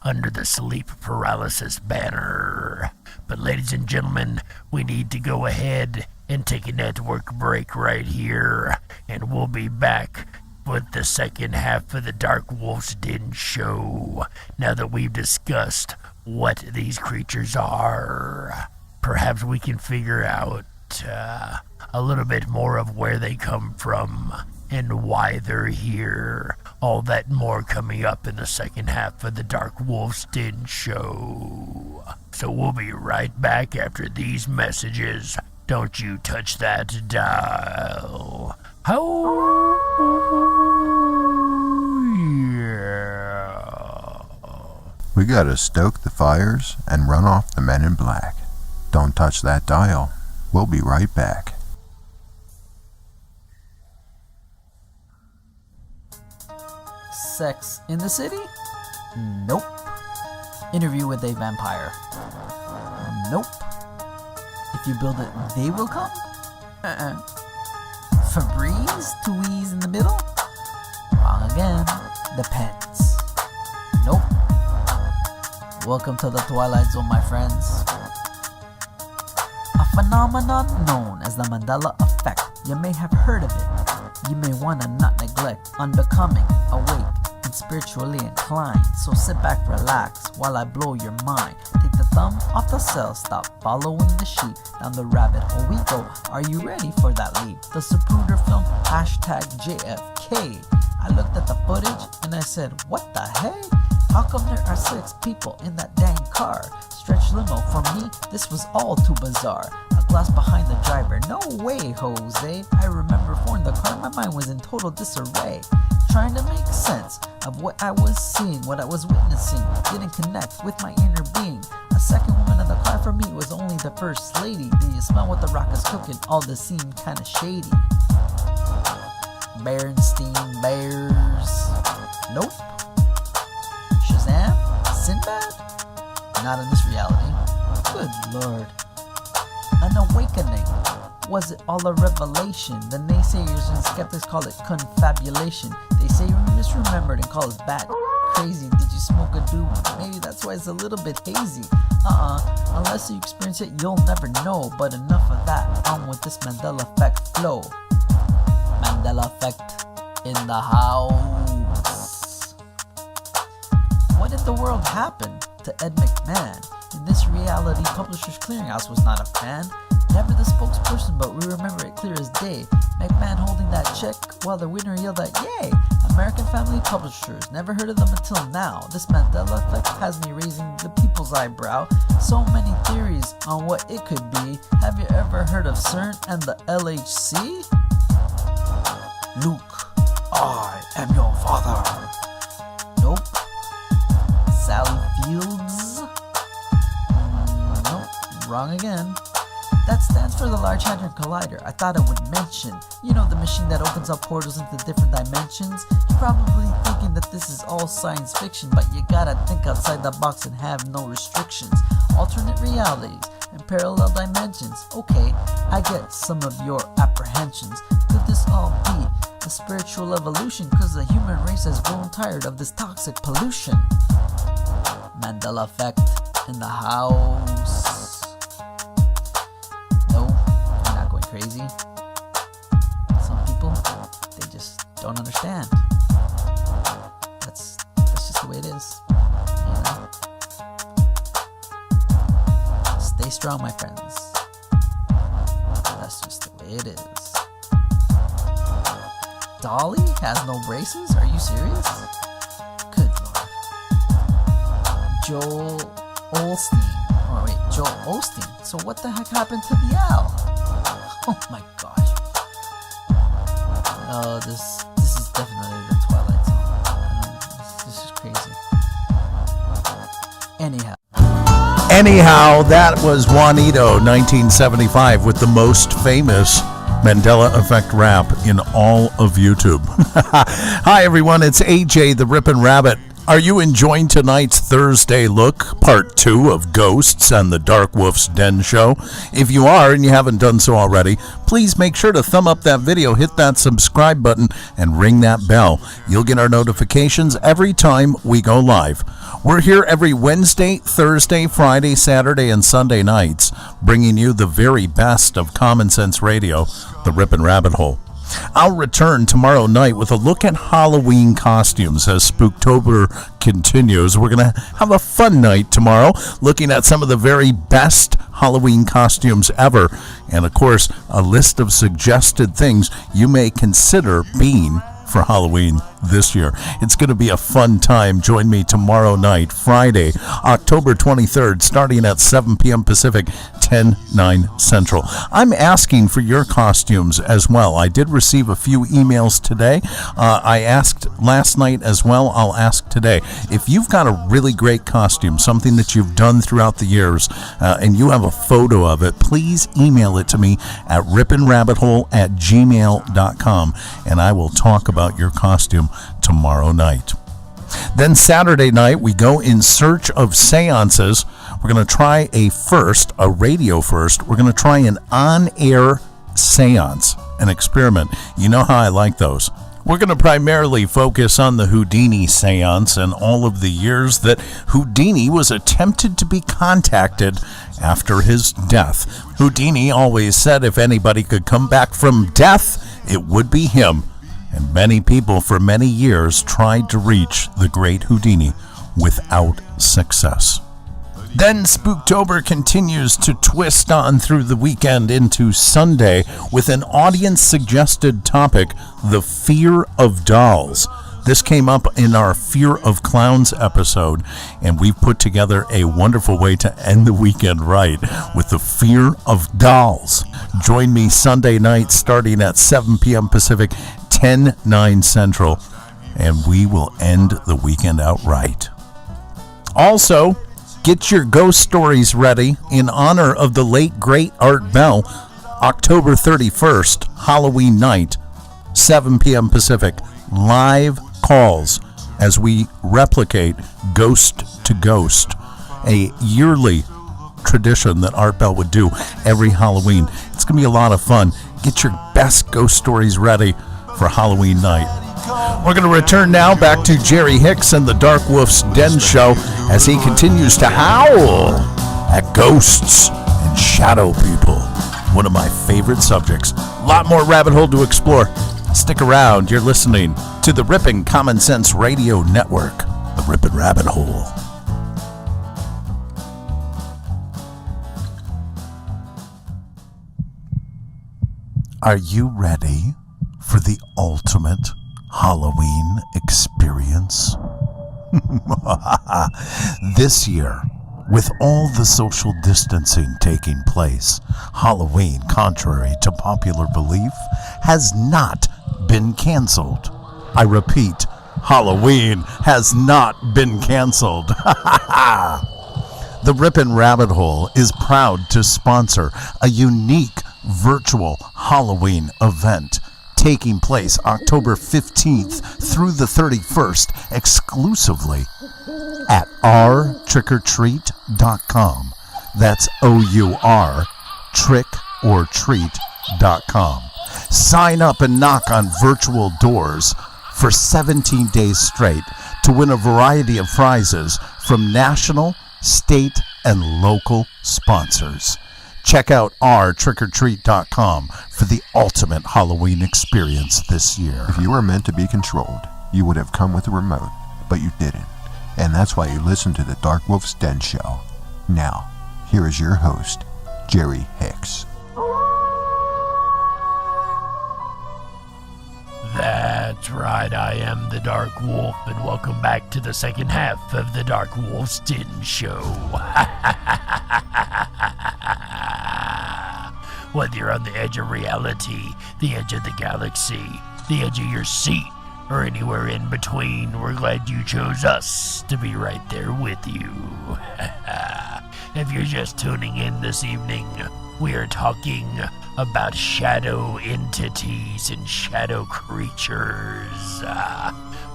under the sleep paralysis banner. But ladies and gentlemen, we need to go ahead and take a network break right here, and we'll be back with the second half of the Dark Wolf's Den show, now that we've discussed what these creatures are. Perhaps we can figure out a little bit more of where they come from and why they're here. All that and more coming up in the second half of the Dark Wolf's Den show. So we'll be right back after these messages. Don't you touch that dial. We gotta stoke the fires and run off the men in black. Don't touch that dial. We'll be right back. Sex in the city? Nope. Interview with a vampire? Nope. If you build it, they will come? Febreze to wheeze in the middle? Wrong again. Depends. Nope. Welcome to the Twilight Zone, my friends. A phenomenon known as the Mandela Effect. You may have heard of it. You may want to not neglect unbecoming, awake, and spiritually inclined. So sit back, relax, while I blow your mind. Take the thumb off the cell, stop following the sheep. Down the rabbit hole we go. Are you ready for that leap? The Zapruder film, #JFK. I looked at the footage and I said, what the heck? How come there are 6 people in that dang car? Stretch limo, for me, this was all too bizarre. A glass behind the driver, no way, Jose. I remember in the car, my mind was in total disarray. Trying to make sense of what I was seeing, what I was witnessing. Didn't connect with my inner being. A second woman in the car for me was only the first lady. Do you smell what the rock is cooking? All this seemed kinda shady. Berenstein Bears. Nope. Shazam? Sinbad? Not in this reality. Good lord. An awakening. Was it all a revelation? The naysayers and skeptics call it confabulation. They say we misremembered and call us bad crazy. Did you smoke a doobie? Maybe that's why it's a little bit hazy. Unless you experience it, you'll never know. But enough of that, on with this Mandela Effect flow. Mandela Effect in the house. What in the world happened to Ed McMahon? In this reality, Publishers Clearinghouse was not a fan. Never the spokesperson, but we remember it clear as day. McMahon holding that check while the winner yelled out, "Yay!" American Family Publishers, never heard of them until now. This Mandela Effect has me raising the people's eyebrow. So many theories on what it could be. Have you ever heard of CERN and the LHC? Luke, I am your father. Nope. Sally Fields? Nope, wrong again. That stands for the Large Hadron Collider. I thought I would mention. You know, the machine that opens up portals into different dimensions? You're probably thinking that this is all science fiction, but you gotta think outside the box and have no restrictions. Alternate realities and parallel dimensions. Okay, I get some of your apprehensions. Could this all be a spiritual evolution? Cause the human race has grown tired of this toxic pollution. Mandela Effect in the house. Crazy. Some people, they just don't understand. That's just the way it is. You know? Stay strong, my friends. That's just the way it is. Dolly has no braces? Are you serious? Good lord. Joel Osteen. So what the heck happened to the owl? Oh my gosh. Oh, this is definitely the Twilight Zone. This is crazy. Anyhow, that was Juanito, 1975, with the most famous Mandela Effect rap in all of YouTube. Hi everyone, it's AJ the Ripon Rabbit. Are you enjoying tonight's Thursday Look, part 2 of Ghosts and the Dark Wolf's Den show? If you are and you haven't done so already, please make sure to thumb up that video, hit that subscribe button, and ring that bell. You'll get our notifications every time we go live. We're here every Wednesday, Thursday, Friday, Saturday, and Sunday nights, bringing you the very best of Common Sense Radio, the Ripon Rabbit Hole. I'll return tomorrow night with a look at Halloween costumes as Spooktober continues. We're going to have a fun night tomorrow, looking at some of the very best Halloween costumes ever, and of course, a list of suggested things you may consider being for Halloween this year. It's going to be a fun time. Join me tomorrow night, Friday, October 23rd, starting at 7 p.m. Pacific, 10/9 Central. I'm asking for your costumes as well. I did receive a few emails today. I asked last night as well. I'll ask today. If you've got a really great costume, something that you've done throughout the years, and you have a photo of it, please email it to me at riponrabbithole@gmail.com, and I will talk about your costume tomorrow night. Then Saturday night, we go in search of seances. We're going to try a radio first. We're going to try an on-air seance, an experiment. You know how I like those. We're going to primarily focus on the Houdini seance and all of the years that Houdini was attempted to be contacted after his death. Houdini always said if anybody could come back from death, it would be him. And many people for many years tried to reach the great Houdini without success. Then Spooktober continues to twist on through the weekend into Sunday with an audience-suggested topic, the fear of dolls. This came up in our Fear of Clowns episode, and we've put together a wonderful way to end the weekend right with the fear of dolls. Join me Sunday night starting at 7 p.m. Pacific, 10/9 Central, and we will end the weekend out right. Also, get your ghost stories ready in honor of the late great Art Bell. October 31st, Halloween night, 7 p.m. Pacific, live calls as we replicate Ghost to Ghost, a yearly tradition that Art Bell would do every Halloween. It's going to be a lot of fun. Get your best ghost stories ready for Halloween night. We're going to return now back to Jerry Hicks and the Dark Wolf's Den Show as he continues to howl at ghosts and shadow people. One of my favorite subjects. A lot more rabbit hole to explore. Stick around. You're listening to the Ripon Common Sense Radio Network, the Ripon Rabbit Hole. Are you ready for the ultimate Halloween experience? This year, with all the social distancing taking place, Halloween, contrary to popular belief, has not been canceled. I repeat, Halloween has not been canceled. The Ripon Rabbit Hole is proud to sponsor a unique virtual Halloween event taking place October 15th through the 31st exclusively at ourtrickortreat.com. That's O-U-R, trickortreat.com. Sign up and knock on virtual doors for 17 days straight to win a variety of prizes from national, state, and local sponsors. Check out ourtrickortreat.com for the ultimate Halloween experience this year. If you were meant to be controlled, you would have come with a remote, but you didn't. And that's why you listen to the Dark Wolf's Den Show. Now, here is your host, Jerry Hicks. That's right, I am the Dark Wolf, and welcome back to the second half of the Dark Wolf's Den Show. Whether you're on the edge of reality, the edge of the galaxy, the edge of your seat, or anywhere in between, we're glad you chose us to be right there with you. If you're just tuning in this evening, we are talking about shadow entities and shadow creatures.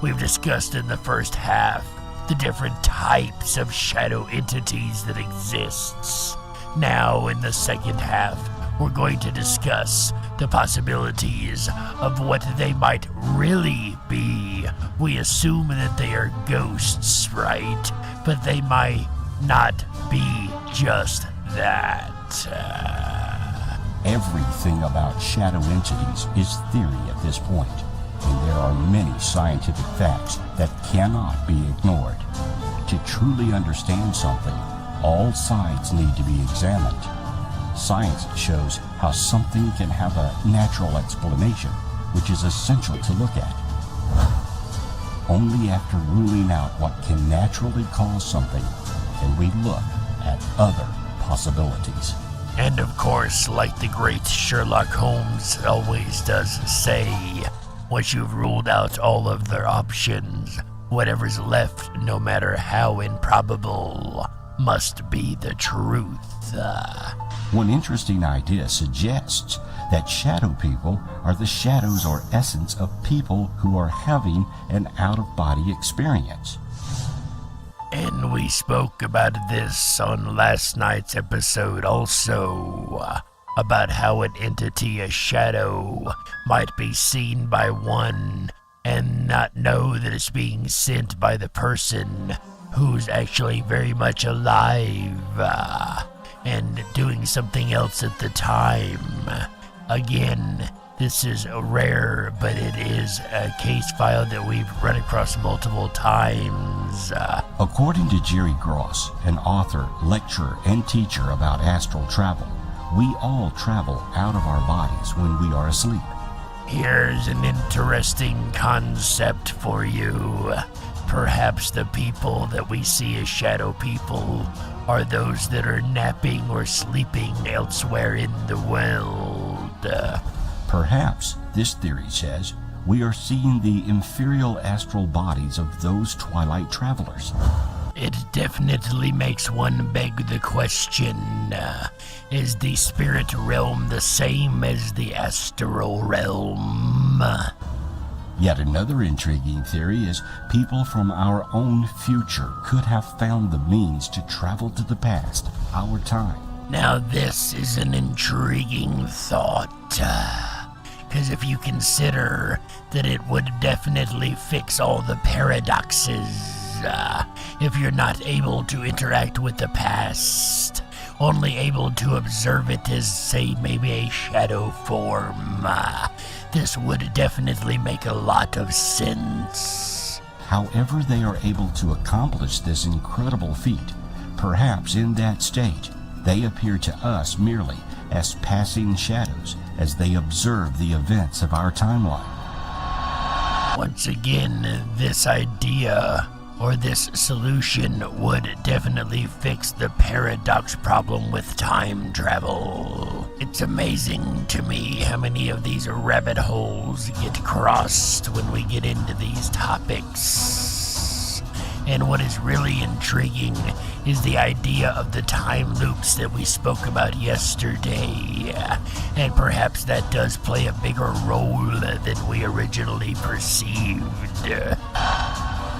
We've discussed in the first half the different types of shadow entities that exists. Now in the second half, we're going to discuss the possibilities of what they might really be. We assume that they are ghosts, right? But they might not be just that. Everything about shadow entities is theory at this point, and there are many scientific facts that cannot be ignored. To truly understand something, all sides need to be examined. Science shows how something can have a natural explanation, which is essential to look at. Only after ruling out what can naturally cause something can we look at other possibilities. And of course, like the great Sherlock Holmes always does say, once you've ruled out all of their options, whatever's left, no matter how improbable, must be the truth. One interesting idea suggests that shadow people are the shadows or essence of people who are having an out-of-body experience. And we spoke about this on last night's episode also, about how an entity, a shadow, might be seen by one and not know that it's being sent by the person who's actually very much alive and doing something else at the time. Again, this is rare, but it is a case file that we've run across multiple times. According to Jerry Gross, an author, lecturer, and teacher about astral travel, we all travel out of our bodies when we are asleep. Here's an interesting concept for you. Perhaps the people that we see as shadow people are those that are napping or sleeping elsewhere in the world. Perhaps, this theory says, we are seeing the inferior astral bodies of those twilight travelers. It definitely makes one beg the question, is the spirit realm the same as the astral realm? Yet another intriguing theory is people from our own future could have found the means to travel to the past, our time. Now this is an intriguing thought. Because if you consider that it would definitely fix all the paradoxes, if you're not able to interact with the past, only able to observe it as, say, maybe a shadow form, this would definitely make a lot of sense. However they are able to accomplish this incredible feat, perhaps in that stage, they appear to us merely as passing shadows as they observe the events of our timeline. Once again, this idea or this solution would definitely fix the paradox problem with time travel. It's amazing to me how many of these rabbit holes get crossed when we get into these topics. And what is really intriguing is the idea of the time loops that we spoke about yesterday. And perhaps that does play a bigger role than we originally perceived.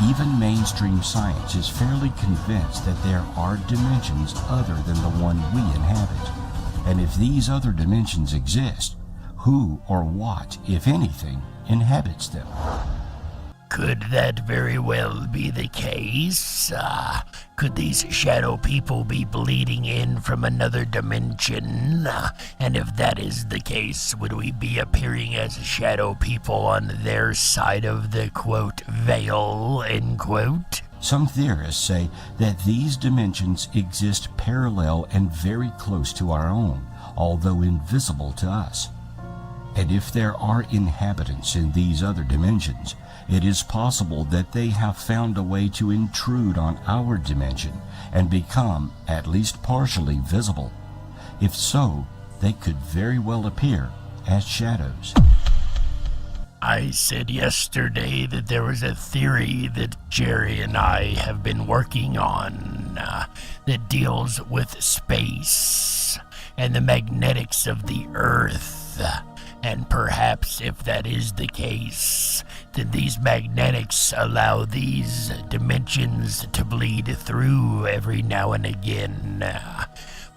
Even mainstream science is fairly convinced that there are dimensions other than the one we inhabit. And if these other dimensions exist, who or what, if anything, inhabits them? Could that very well be the case? Could these shadow people be bleeding in from another dimension? And if that is the case, would we be appearing as shadow people on their side of the, quote, veil, end quote? Some theorists say that these dimensions exist parallel and very close to our own, although invisible to us. And if there are inhabitants in these other dimensions, it is possible that they have found a way to intrude on our dimension and become at least partially visible. If so, they could very well appear as shadows. I said yesterday that there was a theory that Jerry and I have been working on that deals with space and the magnetics of the Earth. And perhaps if that is the case, then these magnetics allow these dimensions to bleed through every now and again.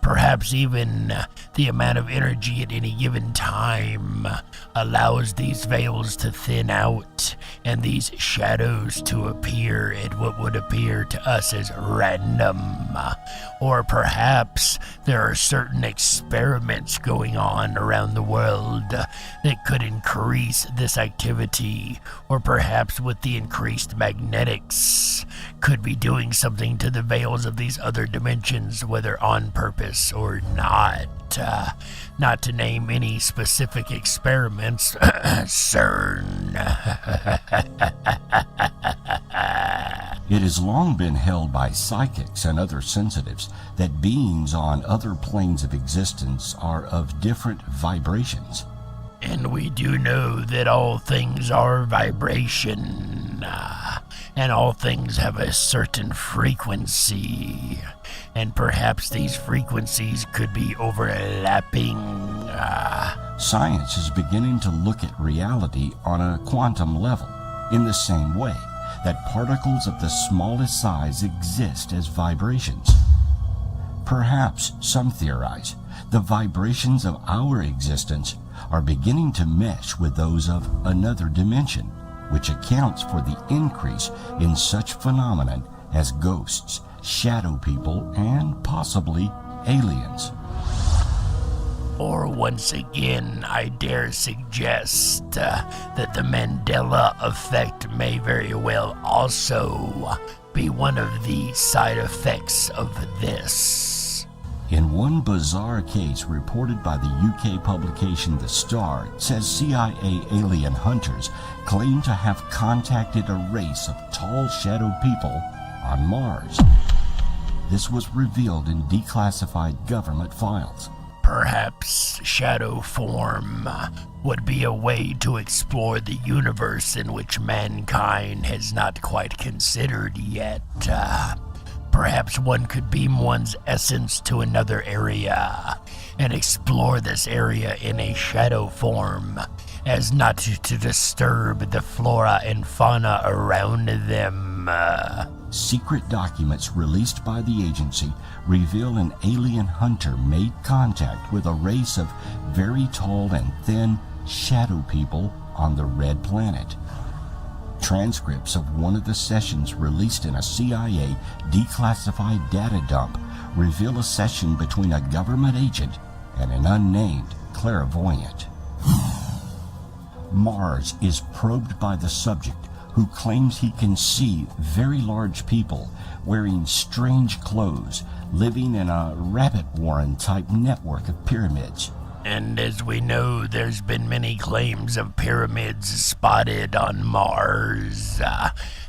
Perhaps even the amount of energy at any given time allows these veils to thin out and these shadows to appear at what would appear to us as random. Or perhaps there are certain experiments going on around the world that could increase this activity, or perhaps with the increased magnetics could be doing something to the veils of these other dimensions, whether on purpose or not. Not to name any specific experiments, CERN. It has long been held by psychics and other sensitives that beings on other planes of existence are of different vibrations. And we do know that all things are vibration, and all things have a certain frequency, and perhaps these frequencies could be overlapping. Science is beginning to look at reality on a quantum level, in the same way that particles of the smallest size exist as vibrations. Perhaps, some theorize, the vibrations of our existence are beginning to mesh with those of another dimension, which accounts for the increase in such phenomenon as ghosts, shadow people, and possibly aliens. Or once again, I dare suggest that the Mandela effect may very well also be one of the side effects of this. In one bizarre case reported by the UK publication The Star, it says CIA alien hunters claim to have contacted a race of tall shadow people on Mars. This was revealed in declassified government files. Perhaps shadow form would be a way to explore the universe in which mankind has not quite considered yet. Perhaps one could beam one's essence to another area and explore this area in a shadow form as not to disturb the flora and fauna around them. Secret documents released by the agency reveal an alien hunter made contact with a race of very tall and thin Shadow People on the Red Planet. Transcripts of one of the sessions released in a CIA declassified data dump reveal a session between a government agent and an unnamed clairvoyant. Mars is probed by the subject, who claims he can see very large people wearing strange clothes, living in a rabbit warren type network of pyramids. And as we know, there's been many claims of pyramids spotted on Mars,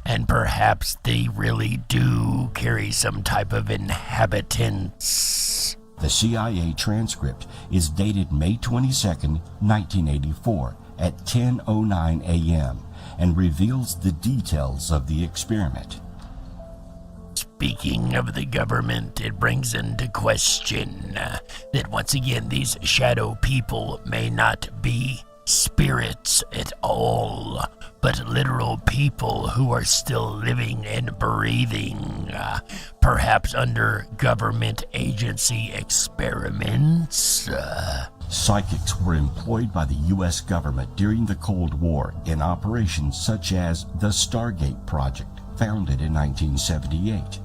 and perhaps they really do carry some type of inhabitants. The CIA transcript is dated May 22, 1984 at 10:09 a.m. and reveals the details of the experiment. Speaking of the government, it brings into question that once again these shadow people may not be spirits at all, but literal people who are still living and breathing, perhaps under government agency experiments. Psychics were employed by the U.S. government during the Cold War in operations such as the Stargate Project, founded in 1978.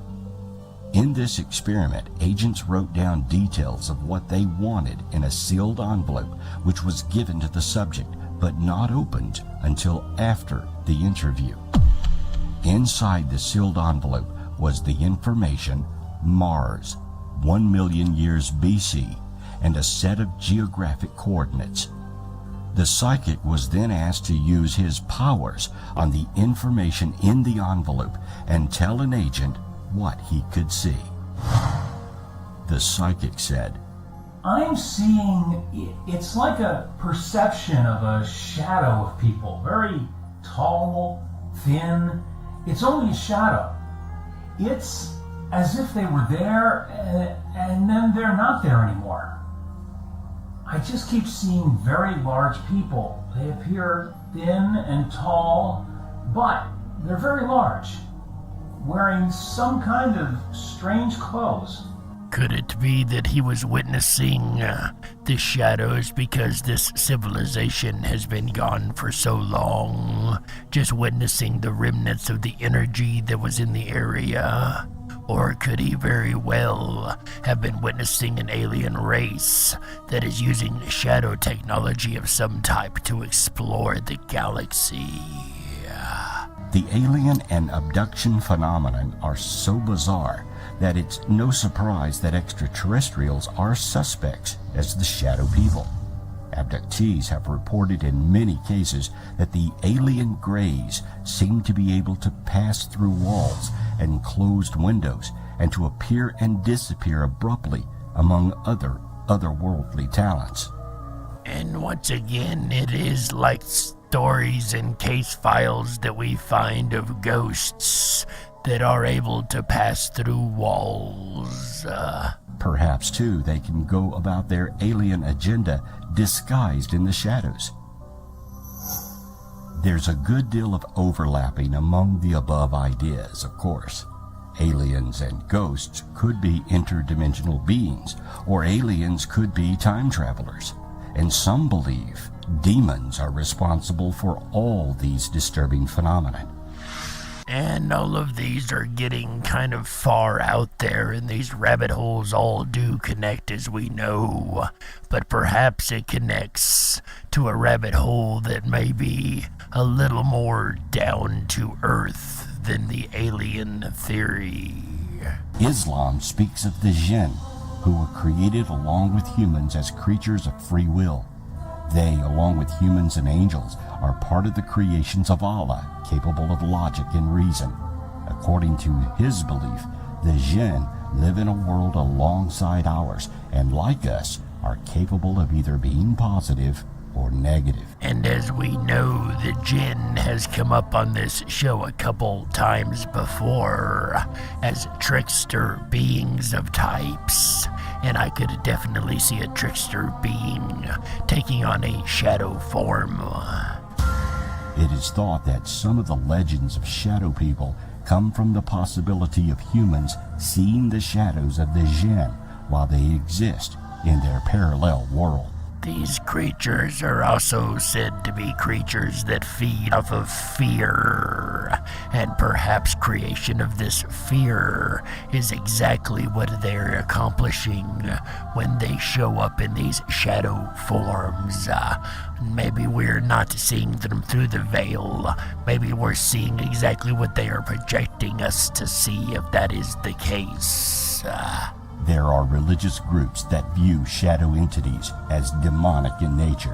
In this experiment, agents wrote down details of what they wanted in a sealed envelope, which was given to the subject, but not opened until after the interview. Inside the sealed envelope was the information Mars, 1 million years BC, and a set of geographic coordinates. The psychic was then asked to use his powers on the information in the envelope and tell an agent what he could see. The psychic said, I'm seeing, it's like a perception of a shadow of people. Very tall, thin. It's only a shadow. It's as if they were there and then they're not there anymore. I just keep seeing very large people. They appear thin and tall, but they're very large, wearing some kind of strange clothes. Could it be that he was witnessing the shadows because this civilization has been gone for so long, just witnessing the remnants of the energy that was in the area? Or could he very well have been witnessing an alien race that is using shadow technology of some type to explore the galaxy? The alien and abduction phenomenon are so bizarre that it's no surprise that extraterrestrials are suspects as the shadow people. Abductees have reported in many cases that the alien greys seem to be able to pass through walls and closed windows and to appear and disappear abruptly, among other otherworldly talents. And once again, it is like stories and case files that we find of ghosts that are able to pass through walls. Perhaps, too, they can go about their alien agenda disguised in the shadows. There's a good deal of overlapping among the above ideas, of course. Aliens and ghosts could be interdimensional beings, or aliens could be time travelers. And some believe demons are responsible for all these disturbing phenomena. And all of these are getting kind of far out there, and these rabbit holes all do connect, as we know. But perhaps it connects to a rabbit hole that may be a little more down to earth than the alien theory. Islam speaks of the jinn, who were created along with humans as creatures of free will. They, along with humans and angels, are part of the creations of Allah, capable of logic and reason. According to his belief, the jinn live in a world alongside ours, and like us, are capable of either being positive or negative. And as we know, the jinn has come up on this show a couple times before as trickster beings of types, and I could definitely see a trickster being taking on a shadow form. It is thought that some of the legends of shadow people come from the possibility of humans seeing the shadows of the jinn while they exist in their parallel world. These creatures are also said to be creatures that feed off of fear, and perhaps creation of this fear is exactly what they're accomplishing when they show up in these shadow forms. Maybe we're not seeing them through the veil. Maybe we're seeing exactly what they are projecting us to see, if that is the case. There are religious groups that view shadow entities as demonic in nature.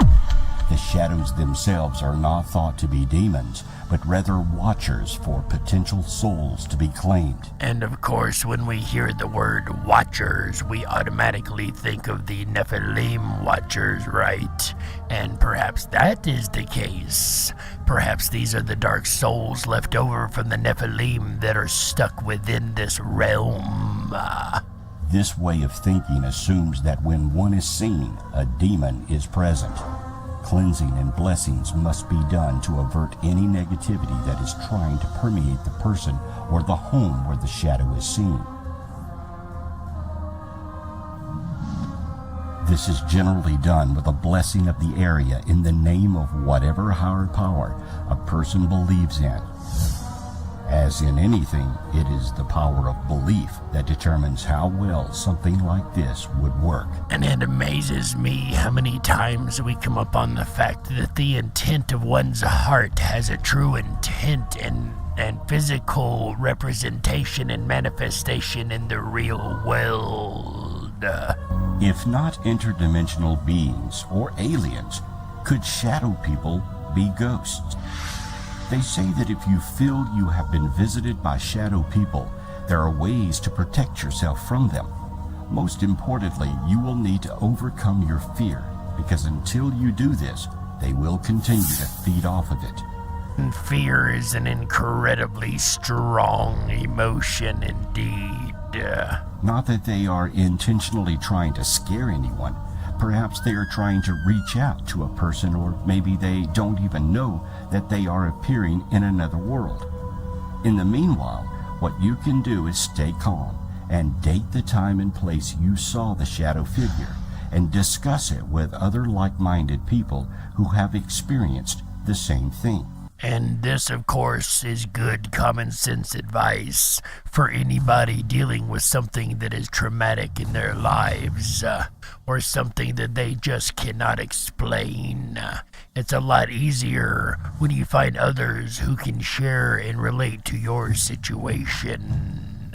The shadows themselves are not thought to be demons, but rather watchers for potential souls to be claimed. And of course, when we hear the word watchers, we automatically think of the Nephilim watchers, right? And perhaps that is the case. Perhaps these are the dark souls left over from the Nephilim that are stuck within this realm. This way of thinking assumes that when one is seen, a demon is present. Cleansing and blessings must be done to avert any negativity that is trying to permeate the person or the home where the shadow is seen. This is generally done with a blessing of the area in the name of whatever higher power a person believes in. As in anything, it is the power of belief that determines how well something like this would work. And it amazes me how many times we come up on the fact that the intent of one's heart has a true intent and physical representation and manifestation in the real world. If not interdimensional beings or aliens, could shadow people be ghosts? They say that if you feel you have been visited by shadow people, there are ways to protect yourself from them. Most importantly, you will need to overcome your fear, because until you do this, they will continue to feed off of it. And fear is an incredibly strong emotion indeed. Not that they are intentionally trying to scare anyone. Perhaps they are trying to reach out to a person, or maybe they don't even know that they are appearing in another world. In the meanwhile, what you can do is stay calm and date the time and place you saw the shadow figure and discuss it with other like-minded people who have experienced the same thing. And this, of course, is good common sense advice for anybody dealing with something that is traumatic in their lives, or something that they just cannot explain. It's a lot easier when you find others who can share and relate to your situation.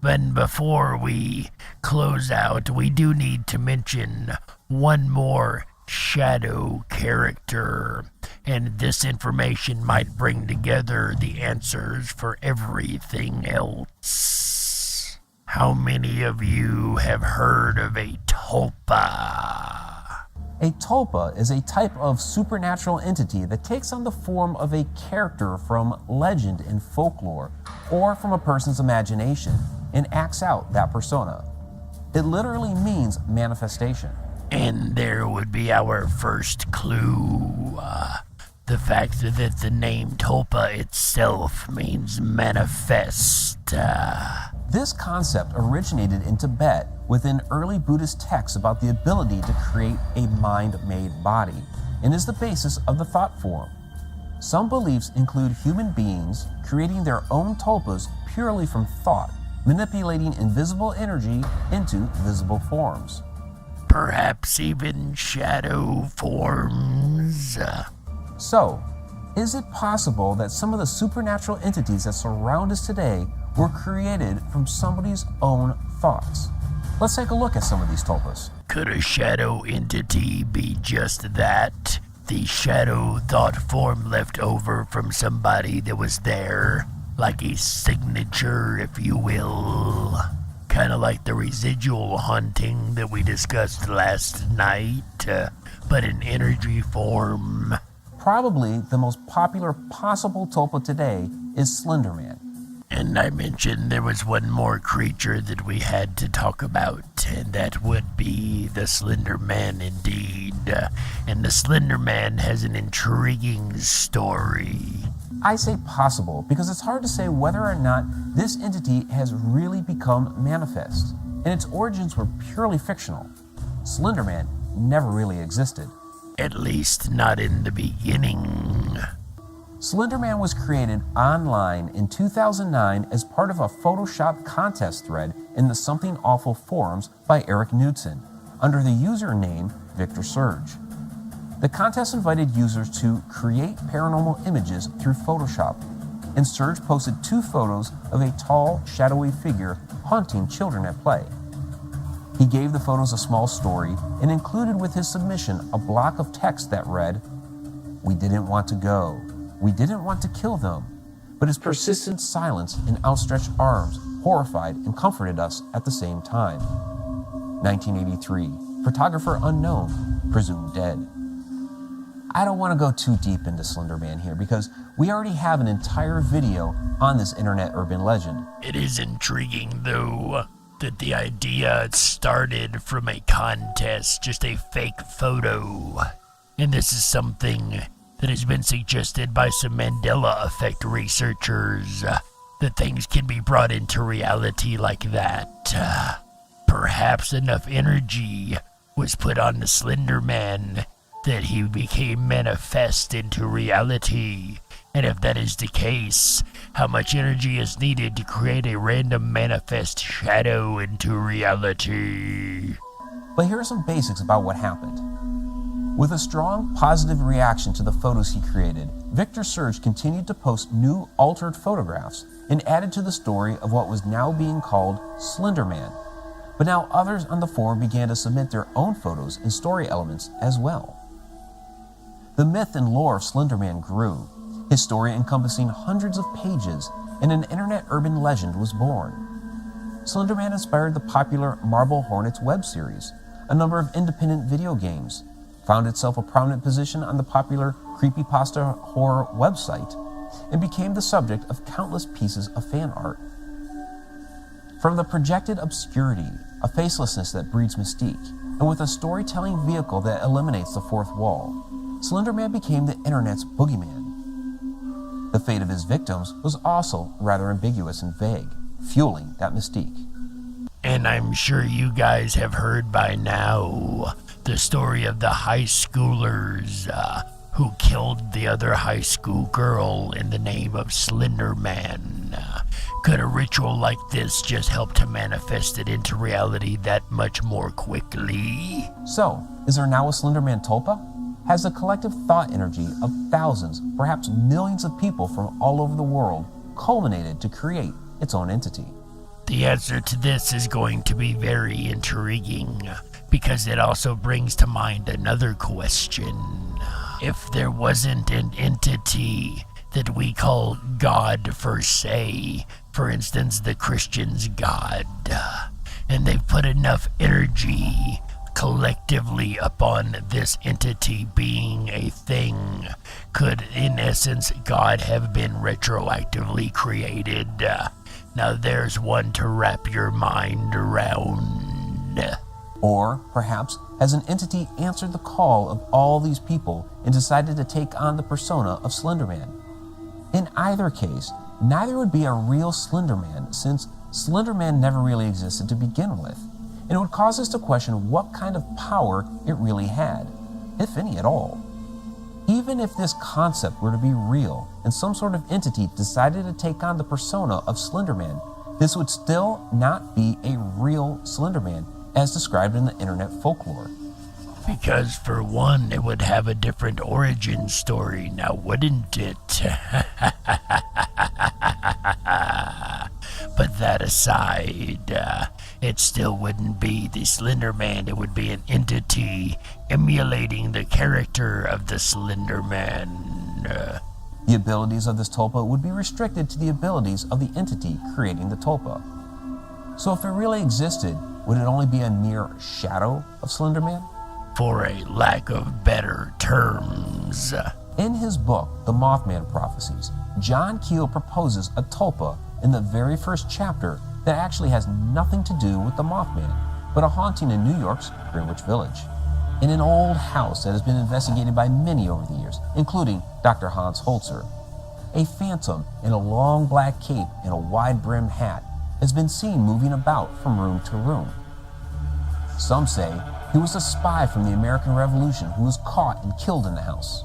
But before we close out, we do need to mention one more shadow character, and this information might bring together the answers for everything else. How many of you have heard of a tulpa? A tulpa is a type of supernatural entity that takes on the form of a character from legend and folklore, or from a person's imagination, and acts out that persona. It literally means manifestation. And there would be our first clue. The fact that the name Tulpa itself means manifest. This concept originated in Tibet within early Buddhist texts about the ability to create a mind-made body, and is the basis of the thought form. Some beliefs include human beings creating their own tulpas purely from thought, manipulating invisible energy into visible forms. Perhaps even shadow forms. So, is it possible that some of the supernatural entities that surround us today were created from somebody's own thoughts? Let's take a look at some of these tulpas. Could a shadow entity be just that? The shadow thought form left over from somebody that was there, like a signature, if you will. Kind of like the residual haunting that we discussed last night, but in energy form. Probably the most popular possible tulpa today is Slender Man. And I mentioned there was one more creature that we had to talk about, and that would be the Slender Man indeed. And the Slender Man has an intriguing story. I say possible because it's hard to say whether or not this entity has really become manifest, and its origins were purely fictional. Slender Man never really existed. At least not in the beginning. Slenderman was created online in 2009 as part of a Photoshop contest thread in the Something Awful forums by Eric Knudsen, under the username Victor Surge. The contest invited users to create paranormal images through Photoshop, and Surge posted 2 photos of a tall, shadowy figure haunting children at play. He gave the photos a small story and included with his submission a block of text that read, "We didn't want to go. We didn't want to kill them, but his persistent silence and outstretched arms horrified and comforted us at the same time." 1983, photographer unknown, presumed dead. I don't want to go too deep into Slenderman here because we already have an entire video on this internet urban legend. It is intriguing, though, that the idea started from a contest, just a fake photo. And this is something that has been suggested by some Mandela effect researchers, that things can be brought into reality like that. Perhaps enough energy was put on the Slender Man that he became manifest into reality. And if that is the case, how much energy is needed to create a random manifest shadow into reality? But here are some basics about what happened. With a strong positive reaction to the photos he created, Victor Surge continued to post new altered photographs and added to the story of what was now being called Slenderman. But now others on the forum began to submit their own photos and story elements as well. The myth and lore of Slenderman grew, his story encompassing hundreds of pages, and an internet urban legend was born. Slenderman inspired the popular Marble Hornets web series, a number of independent video games, found itself a prominent position on the popular creepypasta horror website, and became the subject of countless pieces of fan art. From the projected obscurity, a facelessness that breeds mystique, and with a storytelling vehicle that eliminates the fourth wall, Slenderman became the internet's boogeyman. The fate of his victims was also rather ambiguous and vague, fueling that mystique. And I'm sure you guys have heard by now the story of the high schoolers who killed the other high school girl in the name of Slenderman. Could a ritual like this just help to manifest it into reality that much more quickly? So, is there now a Slenderman Tulpa? Has the collective thought energy of thousands, perhaps millions of people from all over the world culminated to create its own entity? The answer to this is going to be very intriguing, because it also brings to mind another question. If there wasn't an entity that we call God per se, for instance the Christians' God, and they've put enough energy collectively upon this entity being a thing, could in essence God have been retroactively created? Now there's one to wrap your mind around. Or perhaps has an entity answered the call of all these people and decided to take on the persona of Slenderman? In either case, neither would be a real Slenderman, since Slenderman never really existed to begin with, and it would cause us to question what kind of power it really had, if any at all. Even if this concept were to be real and some sort of entity decided to take on the persona of Slenderman, this would still not be a real Slenderman as described in the internet folklore. Because for one, it would have a different origin story, now wouldn't it? But that aside, it still wouldn't be the Slender Man. It would be an entity emulating the character of the Slender Man. The abilities of this tulpa would be restricted to the abilities of the entity creating the tulpa. So if it really existed, would it only be a mere shadow of Slender Man? For a lack of better terms. In his book, The Mothman Prophecies, John Keel proposes a tulpa in the very first chapter that actually has nothing to do with the Mothman, but a haunting in New York's Greenwich Village. In an old house that has been investigated by many over the years, including Dr. Hans Holzer, a phantom in a long black cape and a wide-brimmed hat has been seen moving about from room to room. Some say He was a spy from the American Revolution who was caught and killed in the house.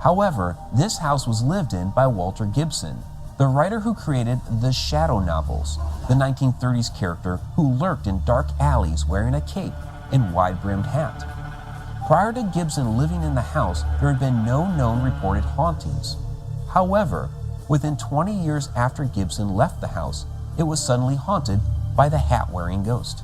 However, this house was lived in by Walter Gibson, the writer who created the Shadow novels, the 1930s character who lurked in dark alleys wearing a cape and wide-brimmed hat. Prior to Gibson living in the house, there had been no known reported hauntings. However, within 20 years after Gibson left the house, it was suddenly haunted by the hat-wearing ghost.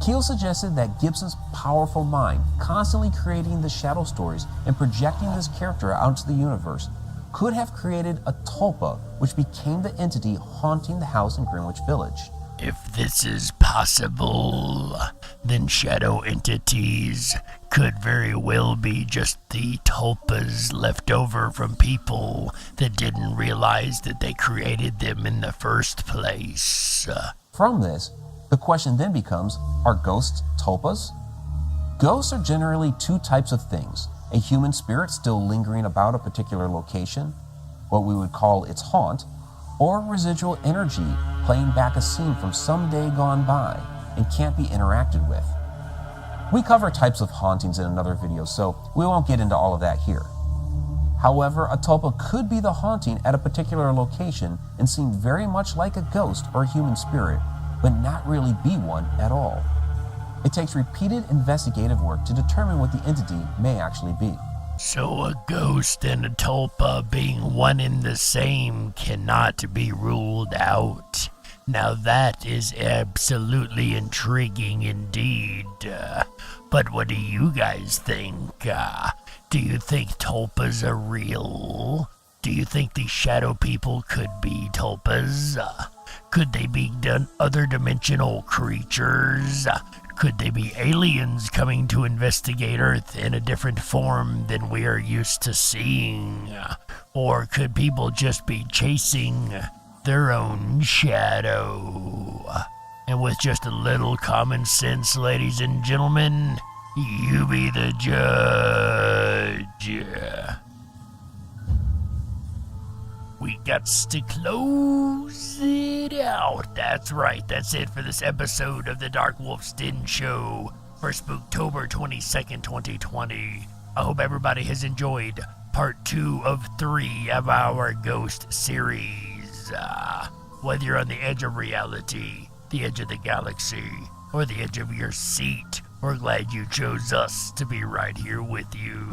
Keel suggested that Gibson's powerful mind, constantly creating the shadow stories and projecting this character out into the universe, could have created a tulpa, which became the entity haunting the house in Greenwich Village. If this is possible, then shadow entities could very well be just the tulpas left over from people that didn't realize that they created them in the first place. From this, the question then becomes, are ghosts tulpas? Ghosts are generally two types of things: a human spirit still lingering about a particular location, what we would call its haunt, or residual energy playing back a scene from some day gone by and can't be interacted with. We cover types of hauntings in another video, so we won't get into all of that here. However, a tulpa could be the haunting at a particular location and seem very much like a ghost or a human spirit, but not really be one at all. It takes repeated investigative work to determine what the entity may actually be. So a ghost and a tulpa being one and the same cannot be ruled out. Now that is absolutely intriguing indeed. But what do you guys think? Do you think tulpas are real? Do you think these shadow people could be tulpas? Could they be other dimensional creatures? Could they be aliens coming to investigate Earth in a different form than we are used to seeing? Or could people just be chasing their own shadow? And with just a little common sense, ladies and gentlemen, you be the judge. We got to close it out. That's right, that's it for this episode of the Dark Wolf's Den Show for Spooktober 22nd, 2020. I hope everybody has enjoyed part 2 of 3 of our ghost series. Whether you're on the edge of reality, the edge of the galaxy, or the edge of your seat, we're glad you chose us to be right here with you.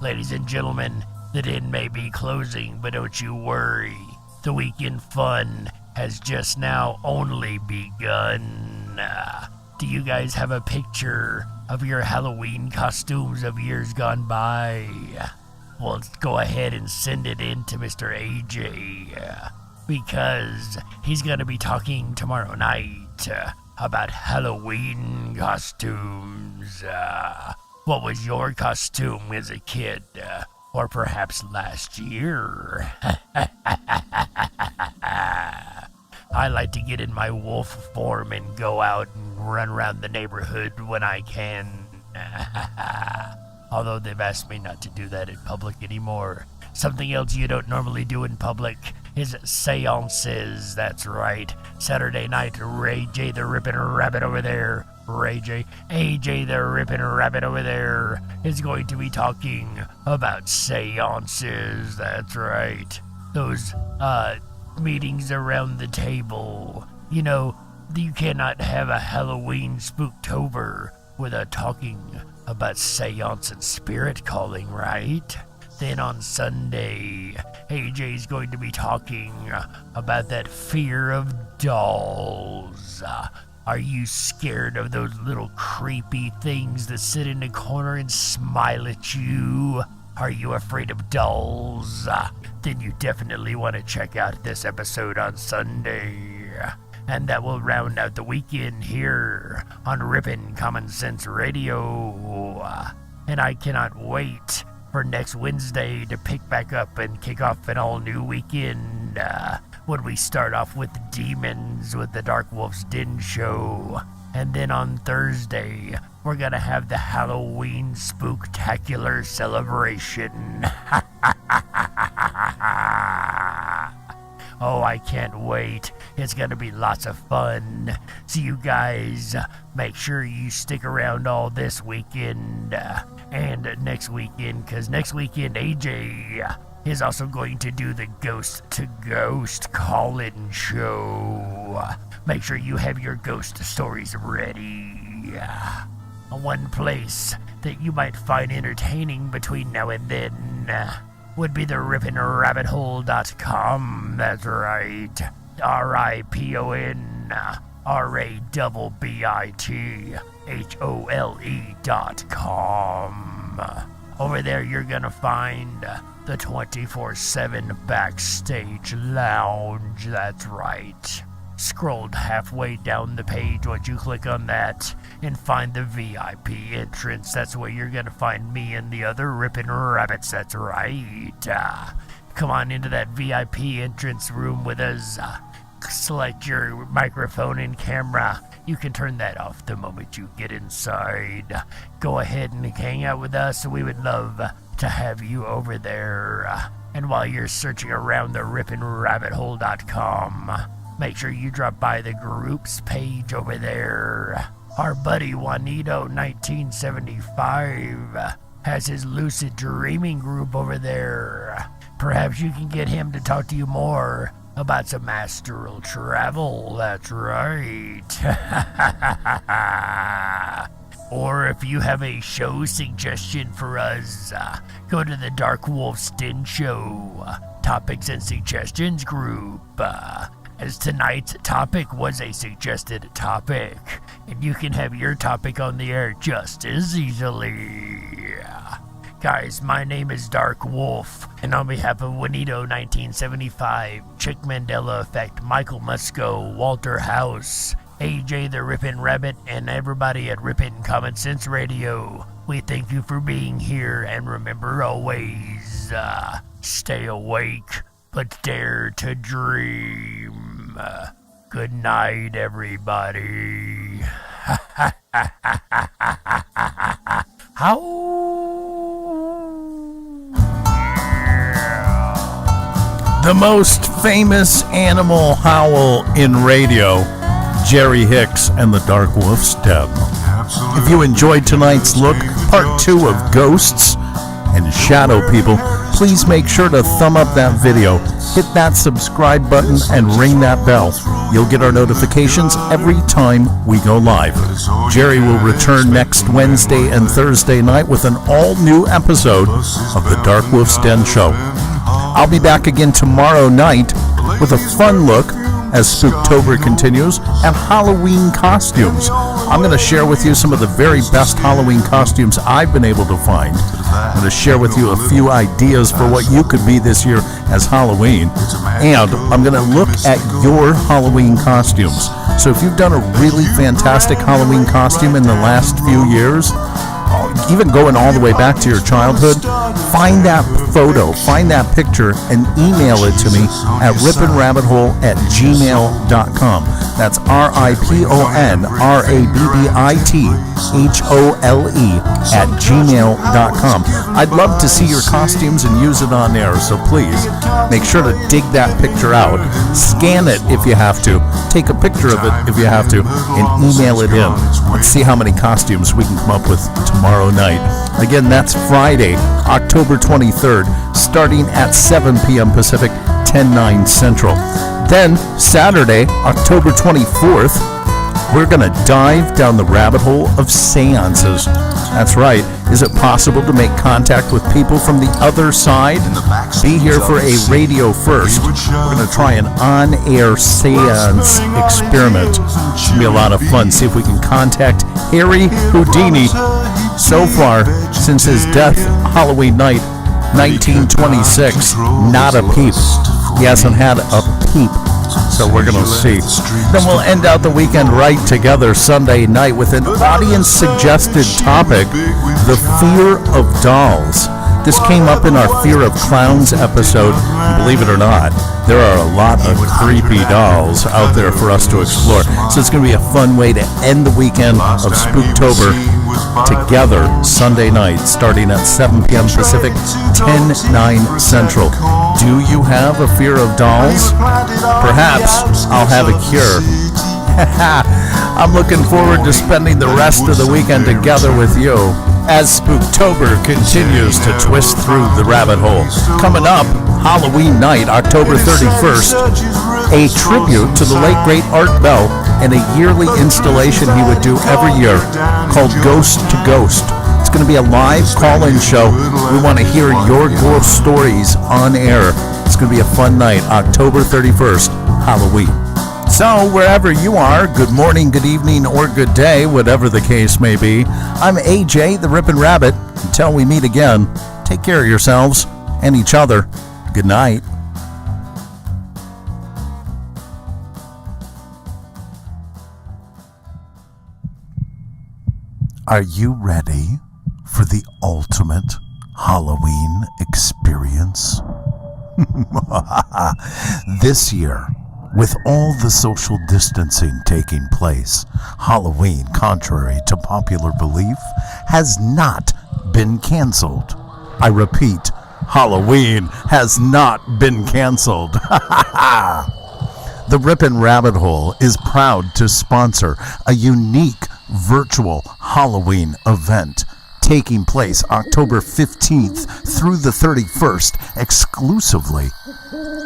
Ladies and gentlemen, the den may be closing, but don't you worry. The weekend fun has just now only begun. Do you guys have a picture of your Halloween costumes of years gone by? Well, go ahead and send it in to Mr. AJ, because he's going to be talking tomorrow night about Halloween costumes. What was your costume as a kid? Or perhaps last year? I like to get in my wolf form and go out and run around the neighborhood when I can. Although they've asked me not to do that in public anymore. Something else you don't normally do in public is seances. That's right. Saturday night, Ray J the Rippin' Rabbit over there. Ray J. AJ the Rippin' Rabbit over there is going to be talking about seances. That's right. Those, meetings around the table. You know, you cannot have a Halloween Spooktober without talking about seance and spirit calling, right? Then on Sunday, AJ's going to be talking about that fear of dolls. Are you scared of those little creepy things that sit in the corner and smile at you? Are you afraid of dolls? Then you definitely want to check out this episode on Sunday. And that will round out the weekend here on Ripon Common Sense Radio. And I cannot wait for next Wednesday to pick back up and kick off an all-new weekend when we start off with Demons with the Dark Wolf's Den Show. And then on Thursday, we're gonna have the Halloween Spooktacular celebration. Oh, I can't wait. It's gonna be lots of fun. See you guys. Make sure you stick around all this weekend and next weekend, because next weekend AJ is also going to do the Ghost to Ghost call-in show. Make sure you have your ghost stories ready. One place that you might find entertaining between now and then would be the RiponRabbitHole.com. That's right. RiponRabbitHole.com. Over there you're gonna find the 24/7 Backstage Lounge. That's right. Scrolled halfway down the page once you click on that and find the VIP entrance. That's where you're gonna find me and the other Ripon Rabbits. That's right. Come on into that VIP entrance room with us. Select your microphone and camera. You can turn that off the moment you get inside. Go ahead and hang out with us. We would love to have you over there. And while you're searching around the RiponRabbitHole.com, make sure you drop by the groups page over there. Our buddy Juanito 1975 has his lucid dreaming group over there. Perhaps you can get him to talk to you more about some astral travel. That's right. Or if you have a show suggestion for us, go to the Dark Wolf's Den Show Topics and Suggestions group. As tonight's topic was a suggested topic, and you can have your topic on the air just as easily. Guys, my name is Dark Wolf, and on behalf of Juanito 1975, Chick Mandela Effect, Michael Musco, Walter House, AJ the Ripon Rabbit, and everybody at Ripon Common Sense Radio, we thank you for being here, and remember always, stay awake, but dare to dream. Good night, everybody. The most famous animal howl in radio, Jerry Hicks and the Dark Wolf's Den. If you enjoyed tonight's look, part 2 of Ghosts and Shadow People, please make sure to thumb up that video, hit that subscribe button, and ring that bell. You'll get our notifications every time we go live. Jerry will return next Wednesday and Thursday night with an all-new episode of the Dark Wolf's Den Show. I'll be back again tomorrow night with a fun look as Spooktober continues at Halloween costumes. I'm going to share with you some of the very best Halloween costumes I've been able to find. I'm going to share with you a few ideas for what you could be this year as Halloween. And I'm going to look at your Halloween costumes. So if you've done a really fantastic Halloween costume in the last few years, even going all the way back to your childhood, find that photo, find that picture, and email it to me at riponrabbithole@gmail.com. That's RiponRabbithole@gmail.com. I'd love to see your costumes and use it on air, so please make sure to dig that picture out, scan it if you have to, take a picture of it if you have to, and email it in. Let's see how many costumes we can come up with tomorrow night. Again, that's Friday, October 23rd, starting at 7 p.m. Pacific, 10/9 Central. Then, Saturday, October 24th, we're going to dive down the rabbit hole of seances. That's right. Is it possible to make contact with people from the other side? Be here for a radio first. We're going to try an on-air seance experiment. It should be a lot of fun. See if we can contact Harry Houdini. So far, since his death Halloween night, 1926, not a peep. He hasn't had a peep. So we're going to see. Then we'll end out the weekend right together Sunday night with an audience-suggested topic, the fear of dolls. This came up in our Fear of Clowns episode. Believe it or not, there are a lot of creepy dolls out there for us to explore. So it's going to be a fun way to end the weekend of Spooktober together Sunday night, starting at 7 p.m. Pacific, 10/9 Central. Do you have a fear of dolls? Perhaps I'll have a cure. I'm looking forward to spending the rest of the weekend together with you as Spooktober continues to twist through the rabbit hole. Coming up, Halloween night, October 31st, a tribute to the late great Art Bell and a yearly installation he would do every year called Ghost to Ghost. It's going to be a live call-in show. We want to hear your ghost stories on air. It's going to be a fun night, October 31st, Halloween. So, wherever you are, good morning, good evening, or good day, whatever the case may be, I'm AJ, the Ripon Rabbit. Until we meet again, take care of yourselves and each other. Good night. Are you ready for the ultimate Halloween experience? This year, with all the social distancing taking place, Halloween, contrary to popular belief, has not been canceled. I repeat, Halloween has not been canceled. The Ripon Rabbit Hole is proud to sponsor a unique virtual Halloween event taking place October 15th through the 31st exclusively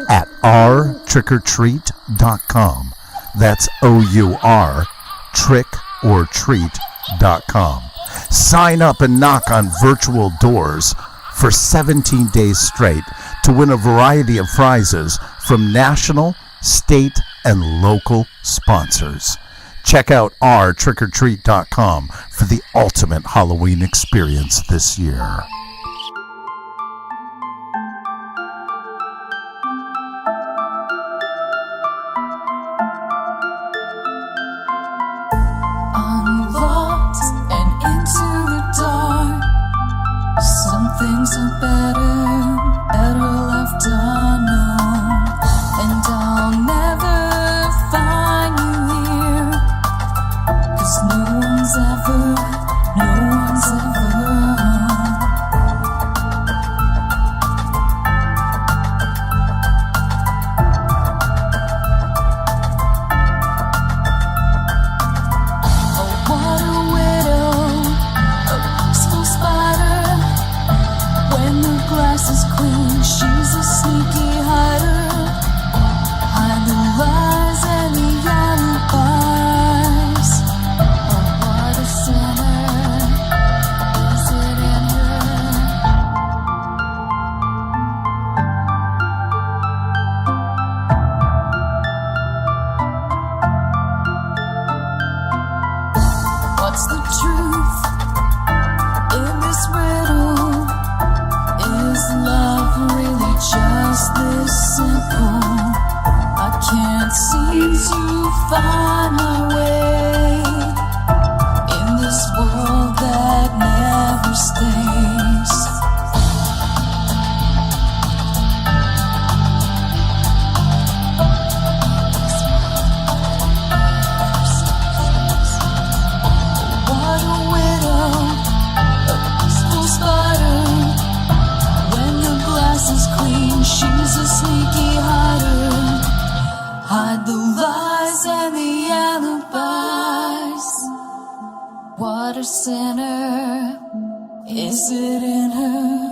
at ourtrickortreat.com. That's O-U-R, trickortreat.com. Sign up and knock on virtual doors for 17 days straight to win a variety of prizes from national, state, and local sponsors. Check out ourtrickortreat.com for the ultimate Halloween experience this year. Unlocked and into the dark. Some things are better left unknown. And I'll never find you here, 'cause no one's ever she's a sneaky hider. Hide the lies and the alibis. Oh, what a sinner. Is it in her? What's the truth in this riddle? Is love really just this simple? I can't seem to find my way in this world that never stays. What a widow, a peaceful spider. Is clean, she's a sneaky hider. Hide the lies and the alibis. What a sinner. Is it in her?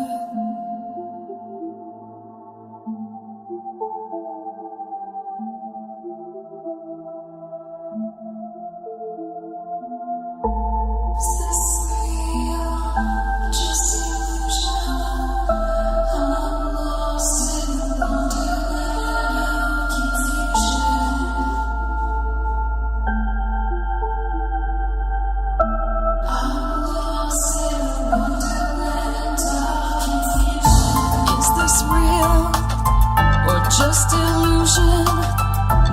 Just illusion,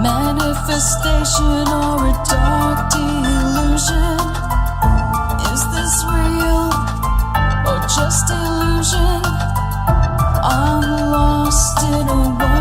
manifestation, or a dark delusion? Is this real or just illusion? I'm lost in a world